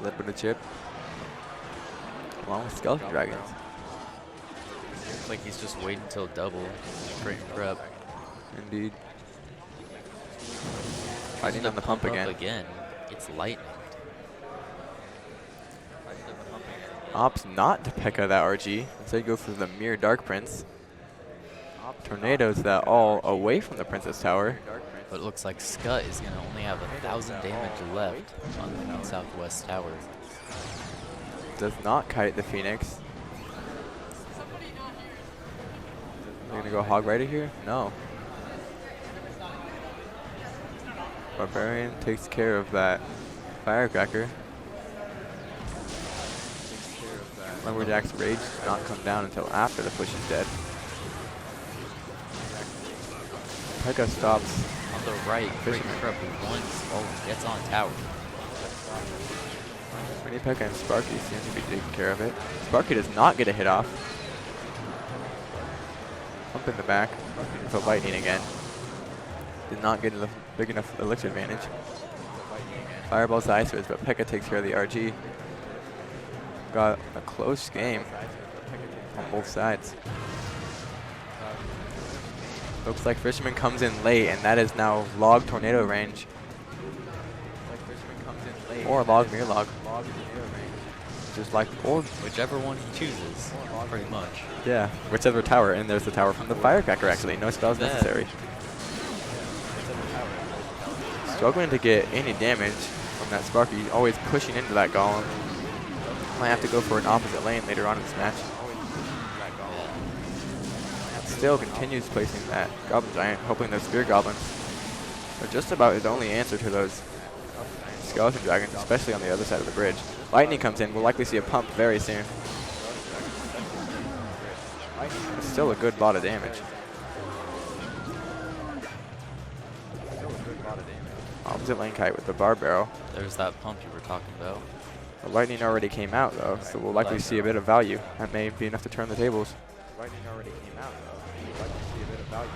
Lip with a chip. Along with Skeleton Dragons. Looks like he's just waiting until double. Creighton Prep. Indeed. Fighting on the pump again. It's lightning. Opts not to P.E.K.K.A. that RG. Instead go for the Mirror Dark Prince. Tornadoes that all away from the Princess Tower. But it looks like Skutt is going to only have 1,000 damage left on the Southwest Tower. Does not kite the Phoenix. They're going to go Hog Rider here? No. Barbarian takes care of that Firecracker. Lumberjack's Rage does not come down until after the push is dead. P.E.K.K.A. stops. On the right, Creighton Prep gets on tower. Mini P.E.K.K.A. and Sparky seem to be taking care of it. Sparky does not get a hit off. Pump in the back with a Lightning again. Did not get a big enough elixir advantage. Fireballs the Icers, but P.E.K.K.A. takes care of the RG. Got a close game on both sides. Looks like Fisherman comes in late, and that is now log tornado range. Or log mirror log. Just like, or Whichever one he chooses, pretty much. yeah, whichever tower. And there's the tower from the Firecracker actually. No spells necessary. Struggling to get any damage from that Sparky. Always pushing into that Golem. Might have to go for an opposite lane later on in this match. Still continues placing that Goblin Giant, hoping those Spear Goblins are just about his only answer to those Skeleton Dragons, especially on the other side of the bridge. Lightning comes in, we'll likely see a pump very soon. It's still a good lot of damage. Opposite lane kite with the Barb Barrel. There's that pump you were talking about. The Lightning already came out though, so we'll likely see a bit of value. That may be enough to turn the tables. Lightning already came out though. We'll likely see a bit of value.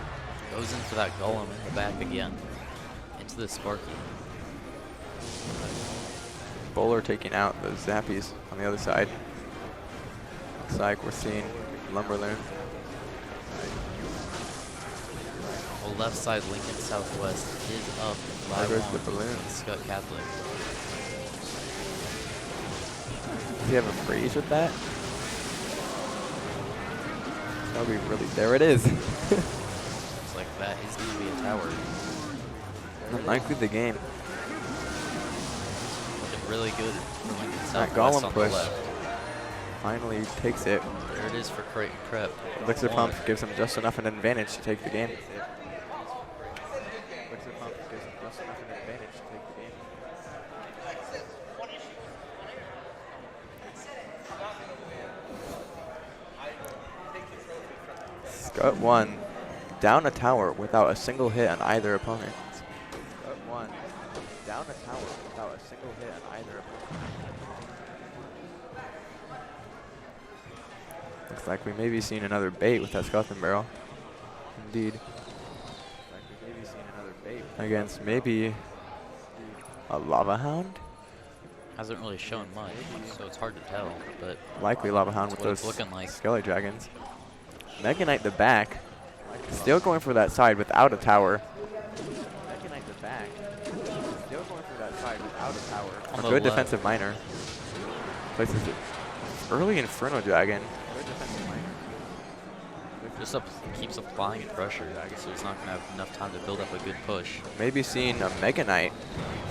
Goes in for that Golem in the back again. Into the Sparky. Bowler taking out the Zappies on the other side. Looks like we're seeing Lumberloon. Well, left side Lincoln Southwest is up by There goes one. the balloon. Skutt Catholic. Does he have a freeze with that? That would be really, there it is. Looks like that is going to be a tower. Unlikely the game. Looking really good for Lincoln That Southwest Golem on push the left. finally takes it. There it is for Creighton Prep. Elixir Pump gives him just enough an advantage to take the game. Elixir Pump gives him just enough an advantage to take the game. Skutt 1 down a tower without a single hit on either opponent. Skutt 1 down a tower without a single hit on either opponent. Looks like we may be seeing another bait with that skeleton barrel. Indeed. Looks like we may be seeing another bait against maybe a lava hound? Hasn't really shown much, so it's hard to tell, but Likely lava hound with what those it's looking like. skelly dragons. Mega Knight the back. Still going for that side without a tower. Mega Knight the back. Still going for that side without a tower. On A the good left. defensive miner. Places it. Early Inferno Dragon. Good defensive miner. Just keeps applying pressure, so he's not going to have enough time to build up a good push. Maybe seeing a Mega Knight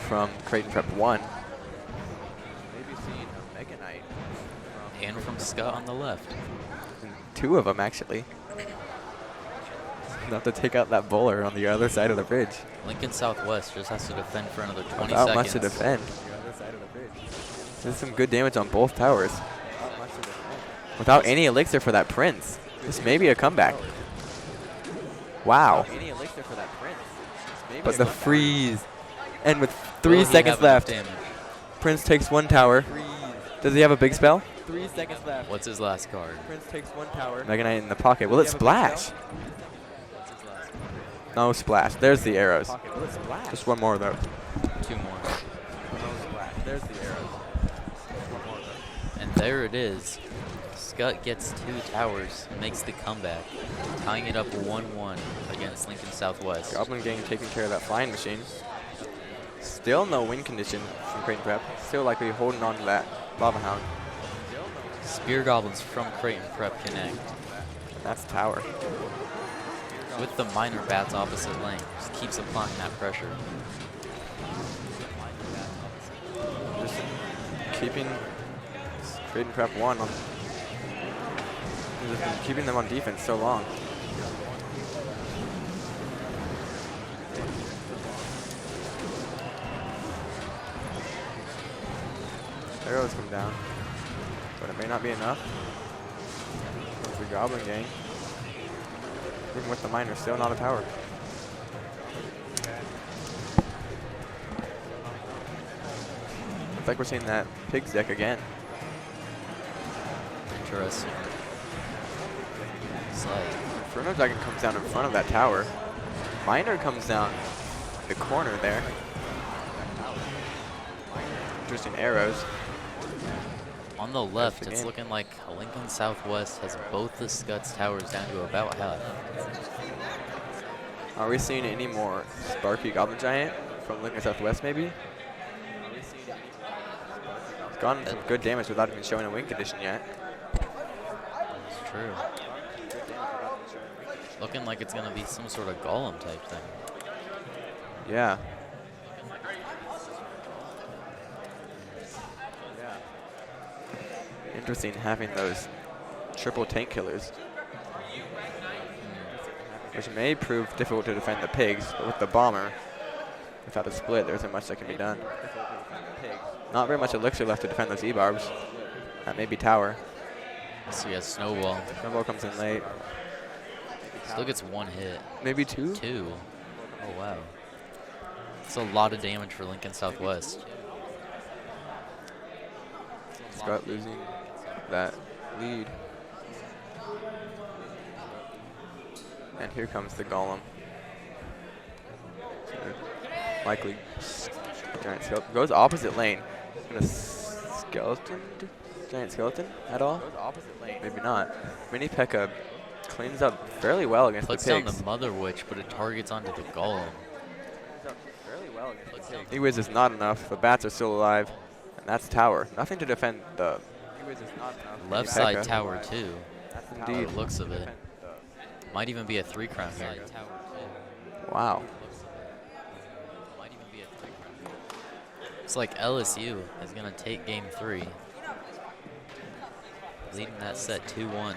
from Creighton Prep 1. Maybe seeing a Mega Knight And from Skutt on the left. and 2 of them actually. Enough to take out that bowler on the other side of the bridge. Lincoln Southwest just has to defend for another 20 Without seconds. much to defend. There's some good damage on both towers. Without any elixir for that prince. This may be a comeback. Wow. But the freeze. And with 3 Will he seconds have enough left, damage? Prince takes 1 tower. Does he have a big spell? 3 seconds left. What's his last card? Prince takes 1 tower. Mega Knight in the pocket. Will it splash? No splash. There's the arrows. Just 1 more though. 2 more. There's the arrows. And there it is. Skutt gets 2 towers, makes the comeback, tying it up 1-1 against Lincoln Southwest. Goblin Gang taking care of that flying machine. Still no win condition from Creighton Prep. Still likely holding on to that Lava Hound. Spear Goblins from Creighton Prep connect. That's tower. With the minor bats opposite lane, just keeps applying that pressure. Just keeping Creighton Prep 1 on. Just been keeping them on defense so long. Arrows come down, but it may not be enough. It's the Goblin Gang. Even with the miner, still not a tower. Looks like we're seeing that Pigs deck again. Interesting. It's like Inferno Dragon comes down in front of that tower. Miner comes down the corner there. Interesting arrows. on the left, the it's game. looking like Lincoln Southwest has both the Skutt's towers down to about half. Are we seeing any more Sparky Goblin Giant from Lincoln Southwest maybe? It's gotten some good damage without even showing a win condition yet. It's true. Looking like it's going to be some sort of golem type thing. Yeah. Interesting having those triple tank killers, which may prove difficult to defend the pigs, but with the bomber, without a split, there isn't much that can be done. Not very much elixir left to defend those E-barbs. That may be tower. So he has Snowball. Snowball comes in late. Still gets one hit. Maybe two? Two. Oh, wow. It's a lot of damage for Lincoln Southwest. Skutt losing that lead. And here comes the golem. Likely giant skeleton. Goes opposite lane. Gonna skeleton? Giant skeleton at all? Maybe not. Mini P.E.K.K.A. cleans up fairly well against Puts the down pigs. the Mother Witch, but it targets onto the golem. E-Wiz is not enough. The bats are still alive. And that's tower. Nothing to defend the Left P.E.K.K.A. side tower too. By Indeed. the looks of it. Might even be a 3-crown here. Wow. It's like LSU is going to take game 3. Leading that set 2-1.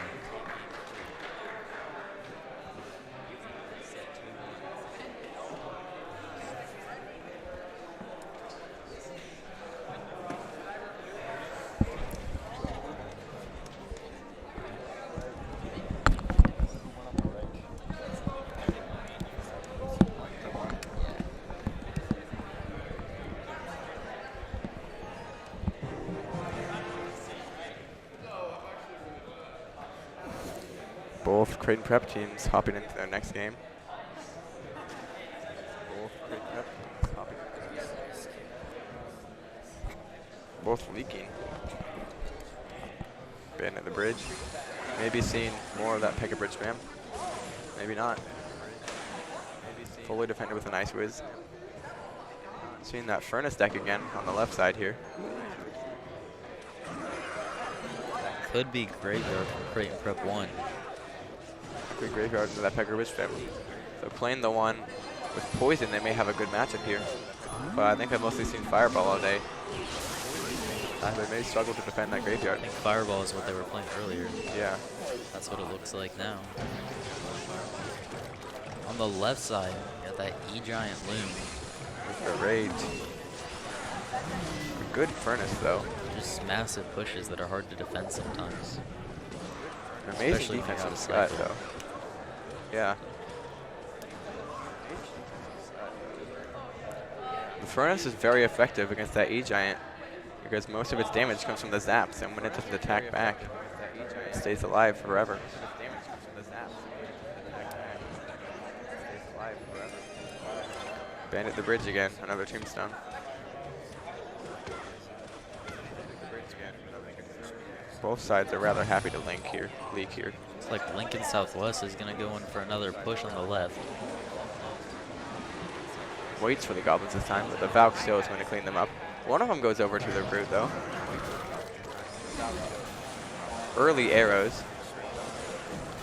Both Creighton Prep teams hopping into their next game. Both Creighton Prep teams hopping into their next game. Both leaking. Been at the bridge. Maybe seeing more of that Pekka bridge spam. Maybe not. Fully defended with an Ice Whiz. Seeing that Furnace deck again on the left side here. Could be Graveyard from Creighton Prep 1. Good graveyard into that Pekka bridge spam. So playing the one with Poison, they may have a good matchup here. But I think I've mostly seen Fireball all day. They may struggle to defend that graveyard. I think Fireball is what they were playing earlier. Yeah. That's what it looks like now. On the left side, you got that E-Giant Loom. With the Rage. A good Furnace, though. Just massive pushes that are hard to defend sometimes. An amazing Especially when defense you're on out of Skutt, cycle. though. Yeah. The Furnace is very effective against that E-Giant because most of its damage comes from the zaps, and when it doesn't attack back, it stays alive forever. Bandit the bridge again, another tombstone. Both sides are rather happy to leak here. It's like Lincoln Southwest is going to go in for another push on the left. Waits for the Goblins this time, but the Valk still is going to clean them up. One of them goes over to their Brute, though. Early arrows.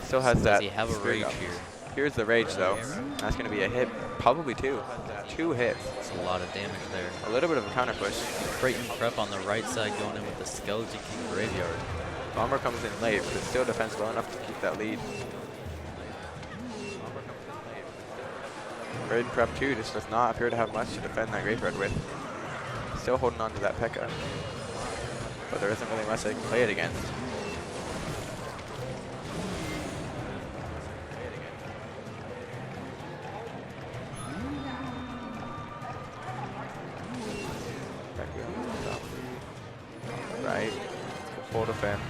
Still has that. Does he have a Spirit Rage Goblins. here? Here's the Rage, though. That's going to be a hit. Probably two. 2 hits. That's a lot of damage there. A little bit of a counter push. Creighton Prep on the right side going in with the Skeleton King Graveyard. Bomber comes in late, but it still defends well enough to keep that lead. Creighton Prep 2 just does not appear to have much to defend that graveyard with. Still holding on to that Pekka. But there isn't really much they can play it against. Right. Full defend.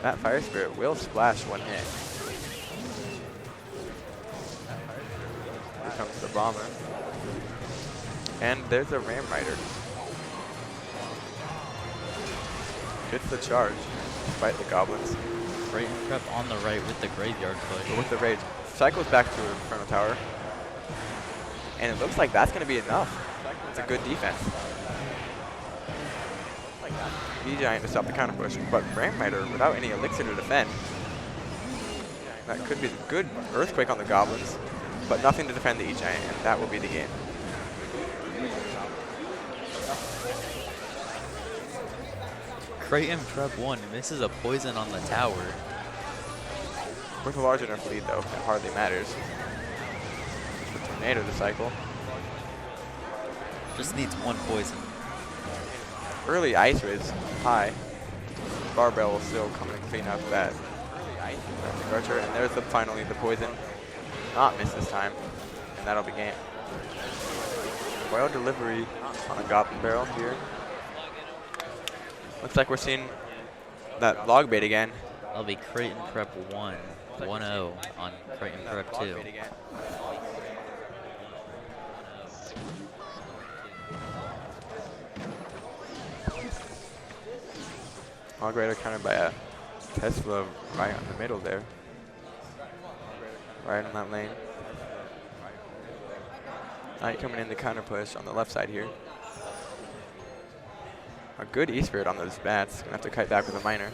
That Fire Spirit will splash 1 hit. Here comes the Bomber. And there's a Ram Rider. Gets the charge, despite the Goblins. Creighton Prep on the right with the Graveyard push. But with the Rage, cycles back to Inferno Tower. And it looks like that's going to be enough. It's a good defense. E-Giant to stop the counter push, but Ram Rider without any elixir to defend. That could be a good Earthquake on the Goblins, but nothing to defend the E-Giant, and that will be the game. Creighton Prep 1 misses a poison on the tower. With a large enough lead, though, it hardly matters. The Tornado to cycle. Just needs 1 poison. Early Ice Whiz, high. Barbell will still come and clean up that Archer, and there's finally the poison. Not miss this time, and that'll be game. Royal delivery on a Goblin Barrel here. Looks like we're seeing that log bait again. That'll be Creighton Prep 1, 1-0 on Creighton Prep 2. Log Raider countered by a Tesla right on the middle there. Right in that lane. Knight coming in the counter push on the left side here. A good E-Spirit on those bats. Gonna have to kite back with a Miner.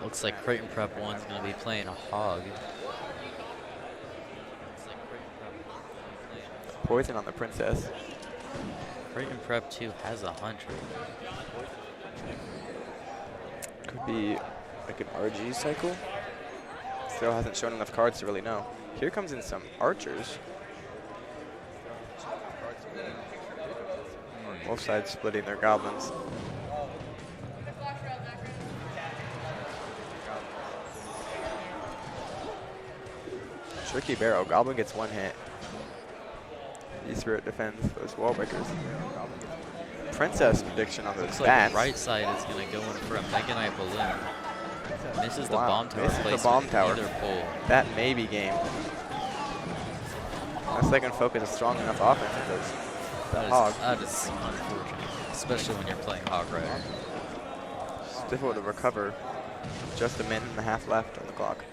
Looks like Creighton Prep 1's going to be playing a Hog. Poison on the Princess. Creighton Prep 2 has 100. Could be like an RG cycle. Still hasn't shown enough cards to really know. Here comes in some Archers. Both sides splitting their Goblins. Tricky Barrel. Goblin gets 1 hit. E-Spirit defends those wall breakers. Princess prediction on those Looks bats. like the right side is going to go in for a Mega Knight Balloon. Misses the Wow, bomb tower misses the placement. bomb tower. Either pull. That may be game. Unless they can focus a strong enough offense at those. Hog. That is unfortunate, especially when you're playing Hog Rider. It's difficult to recover. Just a minute and a half left on the clock.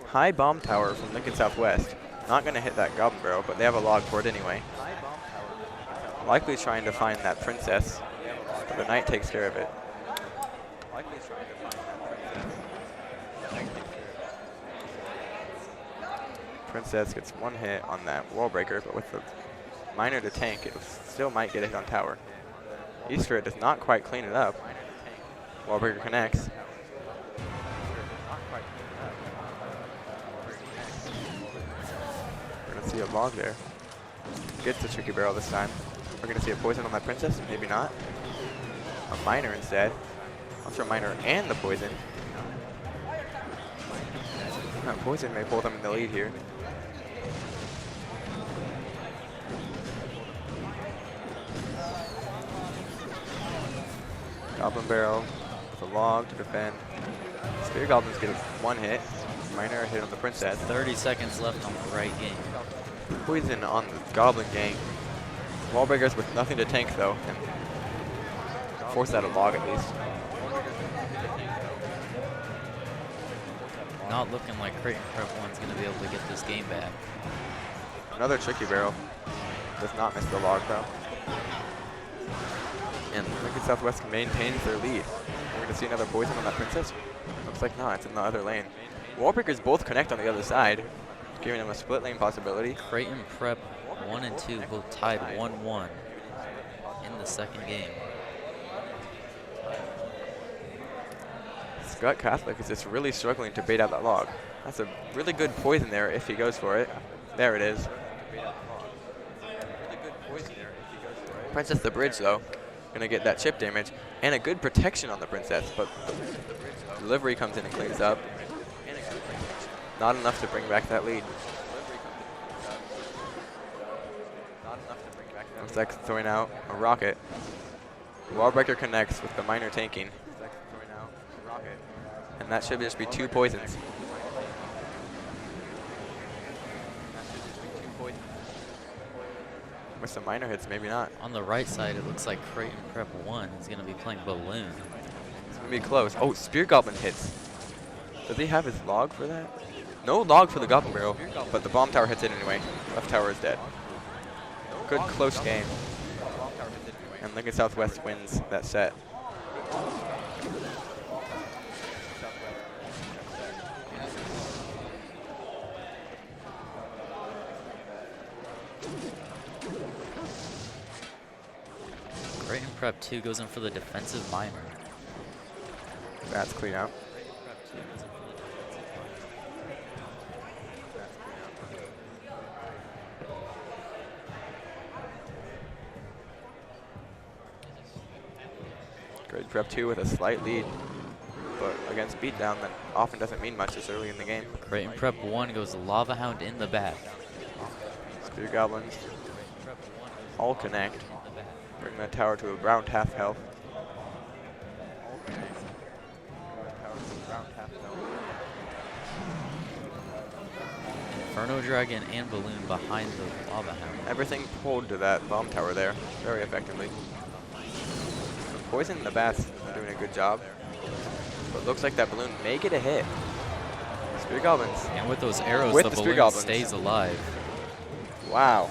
High bomb tower from Lincoln Southwest. Not going to hit that Goblin Barrel, but they have a log for it anyway. Likely trying to find that princess, but the knight takes care of it. Princess gets one hit on that wall breaker, but with the miner to tank, it still might get a hit on tower. Easter does not quite clean it up. Wall breaker connects. We're going to see a log there. Gets the tricky barrel this time. We're going to see a poison on that princess, maybe not. A miner instead. I'll throw miner and the poison. That poison may pull them in the lead here. Goblin Barrel with a log to defend. Spear Goblins get one hit. Miner a hit on the princess. 30 seconds left on the right game. Poison on the Goblin gang. Wallbreakers with nothing to tank though, and force out a log at least. Not looking like Creighton Prep 1's going to be able to get this game back. Another tricky barrel. Does not miss the log though. And Lincoln Southwest maintains their lead. We're going to see another poison on that princess. Looks like not, it's in the other lane. Wallbreakers both connect on the other side, giving them a split lane possibility. Creighton Prep 1 and 2 both tied 1-1 in the second game. Skutt Catholic is just really struggling to bait out that log. That's a really good poison there if he goes for it. There it is. Princess the bridge though, gonna get that chip damage and a good protection on the princess, but the delivery comes in and cleans up. Not enough to bring back that lead. Looks like throwing out a rocket. Wallbreaker connects with the miner tanking. And that should just be two poisons. With some minor hits, maybe not. On the right side, it looks like Creighton Prep 1 is going to be playing Balloon. It's going to be close. Oh, Spear Goblin hits. Does he have his log for that? No log for the Goblin Barrel, but the bomb tower hits it anyway. Left tower is dead. Good close game. And Lincoln Southwest wins that set. Creighton Prep 2 goes in for the defensive miner. That's clean out. Creighton Prep 2 with a slight lead, but against beatdown that often doesn't mean much this early in the game. Creighton Prep 1 goes Lava Hound in the back. Spear Goblins all connect. Bring that tower to around half health. Inferno Dragon and Balloon behind the Lava Hound. Everything pulled to that bomb tower there very effectively. The poison in the bats doing a good job. But looks like that balloon may get a hit. Spear Goblins. And with those arrows, With the the Spear balloon Goblins. stays alive. Wow.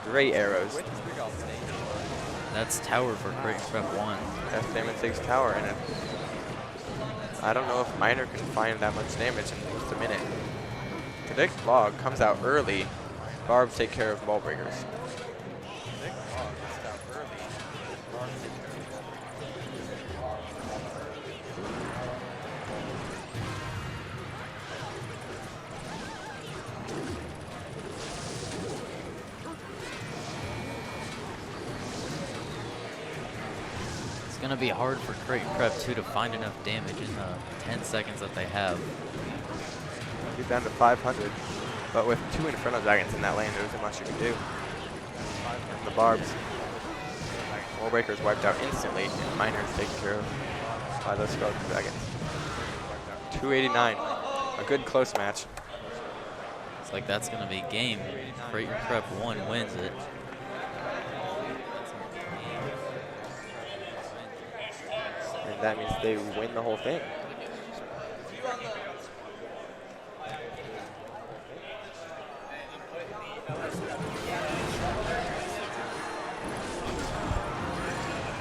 Great arrows. That's tower for Creighton Prep 1. That's damage 6 tower in it. I don't know if Miner can find that much damage in just a minute. The big log comes out early. Barbs take care of ball breakers. It's going to be hard for Creighton Prep 2 to find enough damage in the 10 seconds that they have. Get down to 500. But with two Inferno Dragons in that lane, there isn't much you can do. The Barbs. Wall Breaker's wiped out instantly, and Miner's taken care of. by the Skutt Dragons. 289. A good close match. It's like that's going to be game. Creighton Prep 1 wins it. And that means they win the whole thing.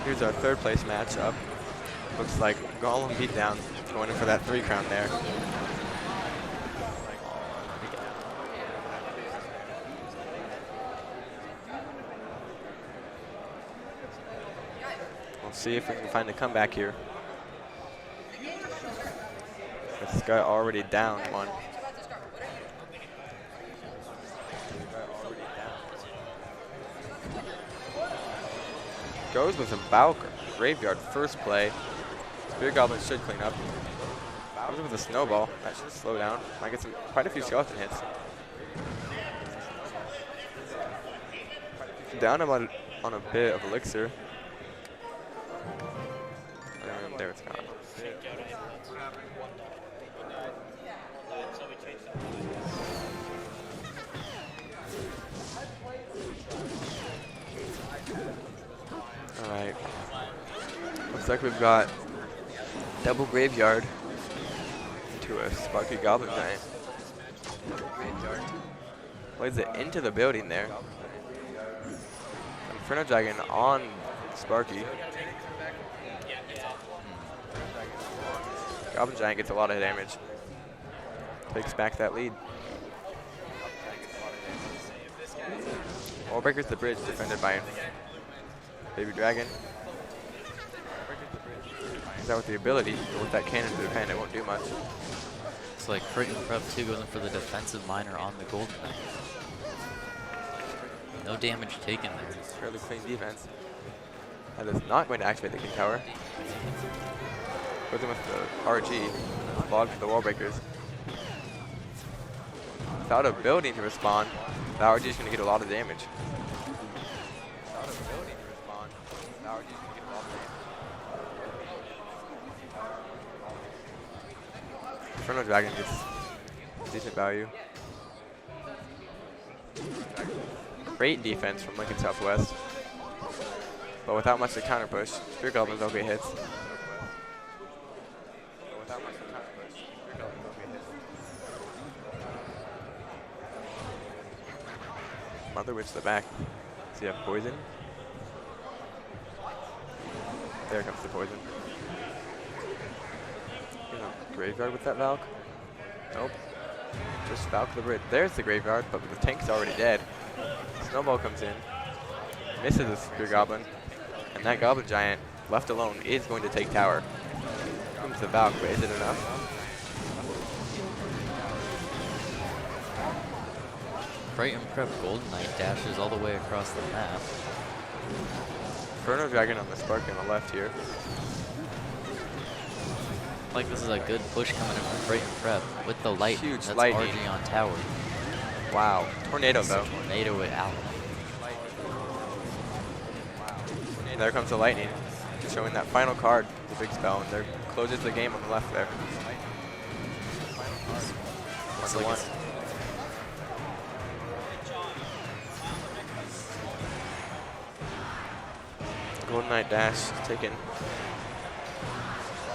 Here's our third place matchup. Looks like Gollum beat down, going in for that 3 crown there. We'll see if we can find a comeback here. With Skutt already down 1. Goes with a Valk Graveyard first play. Spear Goblin should clean up. Comes with a Snowball. That should slow down. Might get quite a few skeleton hits. Down him on a bit of Elixir. And there it's gone. Alright. Looks like we've got double Graveyard into a Sparky Goblin Giant. Plays it into the building there. Inferno Dragon on Sparky. Goblin Giant gets a lot of damage. Takes back that lead. Wall breakers the bridge, defended by Baby Dragon. Is that with the ability, but with that cannon to defend, it won't do much. It's like Creighton Prep 2 goes in for the defensive miner on the Golden Knight. No damage taken there. Fairly clean defense. That is not going to activate the King Tower. Goes in with the RG, log for the wall breakers. Without a building to respond, the RG is going to get a lot of damage. Without a building to respond, the RG is going to get a lot of damage. Inferno Dragon gets decent value. Great defense from Lincoln Southwest, but without much to counter push. Spear Goblins don't get hits. Mother Witch to the back. Does he have poison? There comes the poison. Graveyard with that Valk? Nope. Just Valk the bridge. There's the Graveyard, but the tank's already dead. Snowball comes in, misses the Spear Goblin, and that Goblin Giant, left alone, is going to take tower. Here comes the Valk, but is it enough? Creighton Prep Golden Knight dashes all the way across the map. Inferno Dragon on the Spark on the left here. Like this is a good push coming in from Creighton Prep with the light. Huge That's lightning. RG on tower. Wow. Tornado though. Tornado it out. And there comes the lightning, showing that final card, the big spell, and there closes the game on the left there. Looks 1-1. like it's Golden Knight dash taken.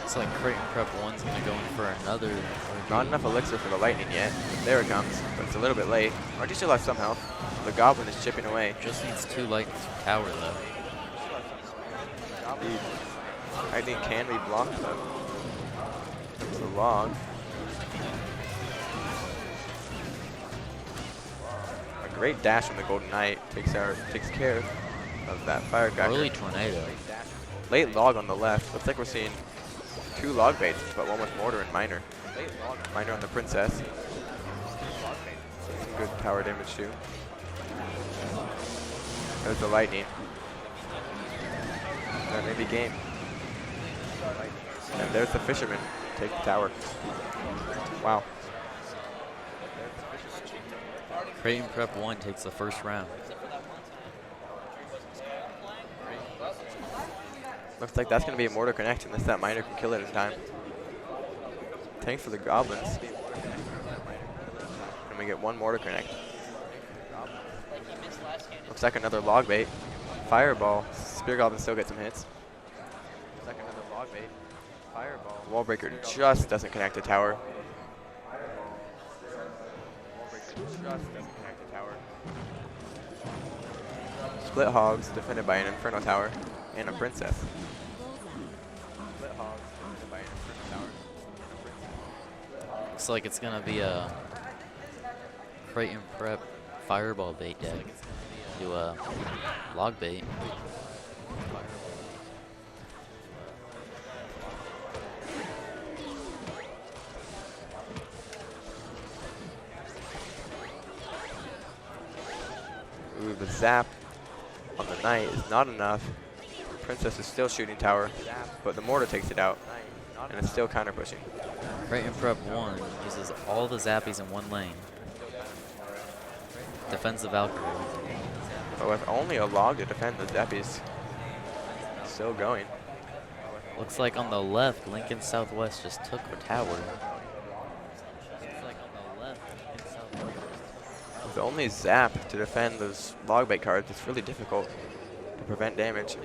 Looks like Creighton Prep 1's going to go in for another. Not enough elixir for the lightning yet. There it comes, but it's a little bit late. RG still has some health. The Goblin is chipping away. Just needs 2 lightnings from tower though. The lightning can be blocked though. It's a log. A great dash from the Golden Knight takes care of that firecracker. Early tornado. Late log on the left. Looks like we're seeing 2 log baits, but one with mortar and miner. Miner on the princess. Some good tower damage too. There's the lightning. That may be game. And there's the fisherman. Take the tower. Wow. Creighton Prep 1 takes the first round. Looks like that's going to be a mortar connect unless that miner can kill it in time. Tank for the goblins. And we get one mortar connect. Looks like another log bait. Fireball. Spear goblin still gets some hits. Looks like another log bait. Fireball. Wall breaker just doesn't connect the tower. Just doesn't connect the tower. Split hogs defended by an inferno tower and a princess. Split hogs defended by an inferno tower and a princess. Looks like it's gonna be a Creighton Prep fireball bait deck. Do a log bait. Ooh, the zap on the knight is not enough. Princess is still shooting tower, but the mortar takes it out, and it's still counter pushing. Creighton Prep 1 uses all the zappies in one lane. Defends the Valkyrie. But with only a log to defend, the zappies still going. Looks like on the left, Lincoln Southwest just took the tower. With only zap to defend those log bait cards, it's really difficult to prevent damage.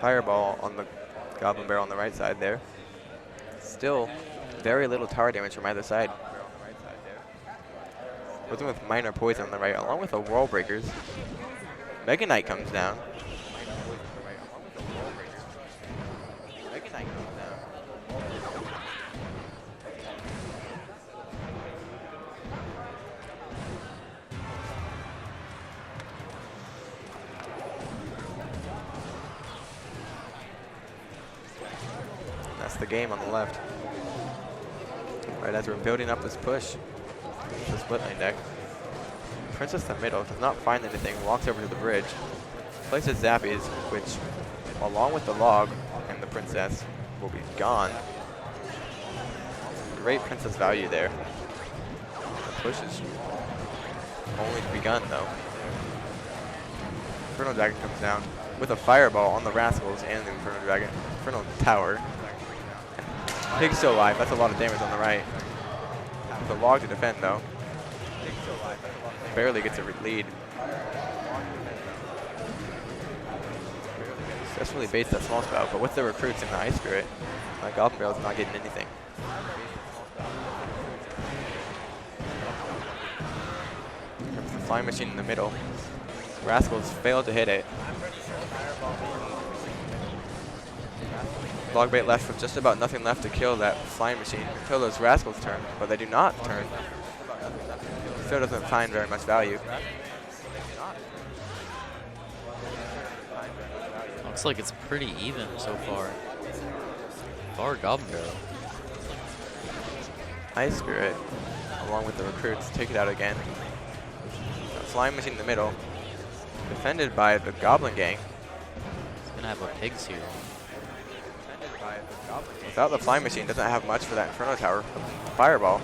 Fireball on the goblin barrel on the right side there. Still very little tower damage from either side. Working with minor poison on the right, along with the wall breakers. Mega Knight comes down. Mega Knight comes down. That's the game on the left. Right as we're building up this push. The split lane deck. Princess in the middle does not find anything, walks over to the bridge, places zappies, which, along with the log and the princess, will be gone. Great princess value there. The push is only begun though. Inferno Dragon comes down with a fireball on the Rascals and the Inferno Dragon. Inferno Tower. Pig's still alive, that's a lot of damage on the right. With a log to defend though. Barely gets a lead. Successfully baits that small spout, but with the recruits and the Ice Spirit, Goblin Barrel's not getting anything. There's the flying machine in the middle. Rascals failed to hit it. Log bait left with just about nothing left to kill that flying machine until those Rascals turn, but they do not turn. Still doesn't find very much value. Looks like it's pretty even so far. Far Goblin Barrel. Ice Spirit, along with the recruits, take it out again. A flying machine in the middle, defended by the Goblin Gang. It's gonna have a pigs here. Without the flying machine, doesn't have much for that Inferno Tower. Fireball.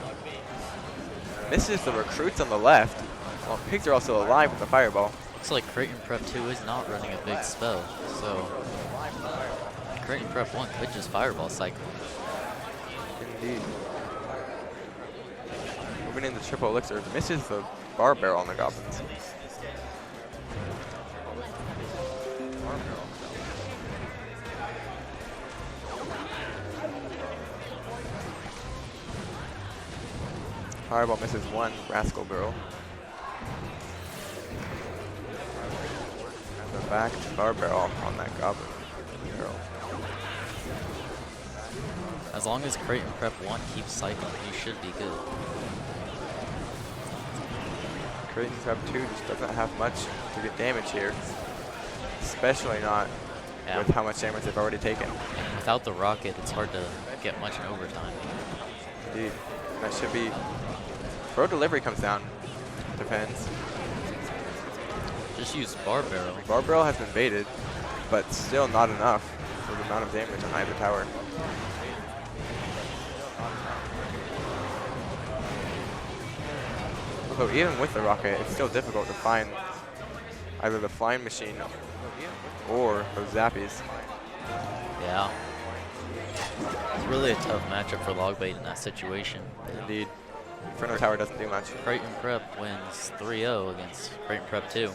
Misses the recruits on the left, while pigs are also alive with the fireball. Looks like Creighton Prep 2 is not running a big spell, so Creighton Prep 1 could just fireball cycle. Indeed. Moving into triple elixir, misses the bar barrel on the goblins. Fireball misses one Rascal girl. And the back bar barrel on that goblin girl. As long as Creighton Prep 1 keeps cycling, you should be good. Creighton Prep 2 just doesn't have much to get damage here. Especially not with how much damage they've already taken. And without the rocket, it's hard to get much in overtime. Indeed. That should be... Pro delivery comes down. Defends. Just use bar barrel. Bar barrel has been baited, but still not enough for the amount of damage on either tower. Although even with the rocket, it's still difficult to find either the flying machine or those zappies. Yeah. It's really a tough matchup for Logbait in that situation. Indeed. Inferno Tower doesn't do much. Creighton Prep wins 3-0 against Creighton Prep 2.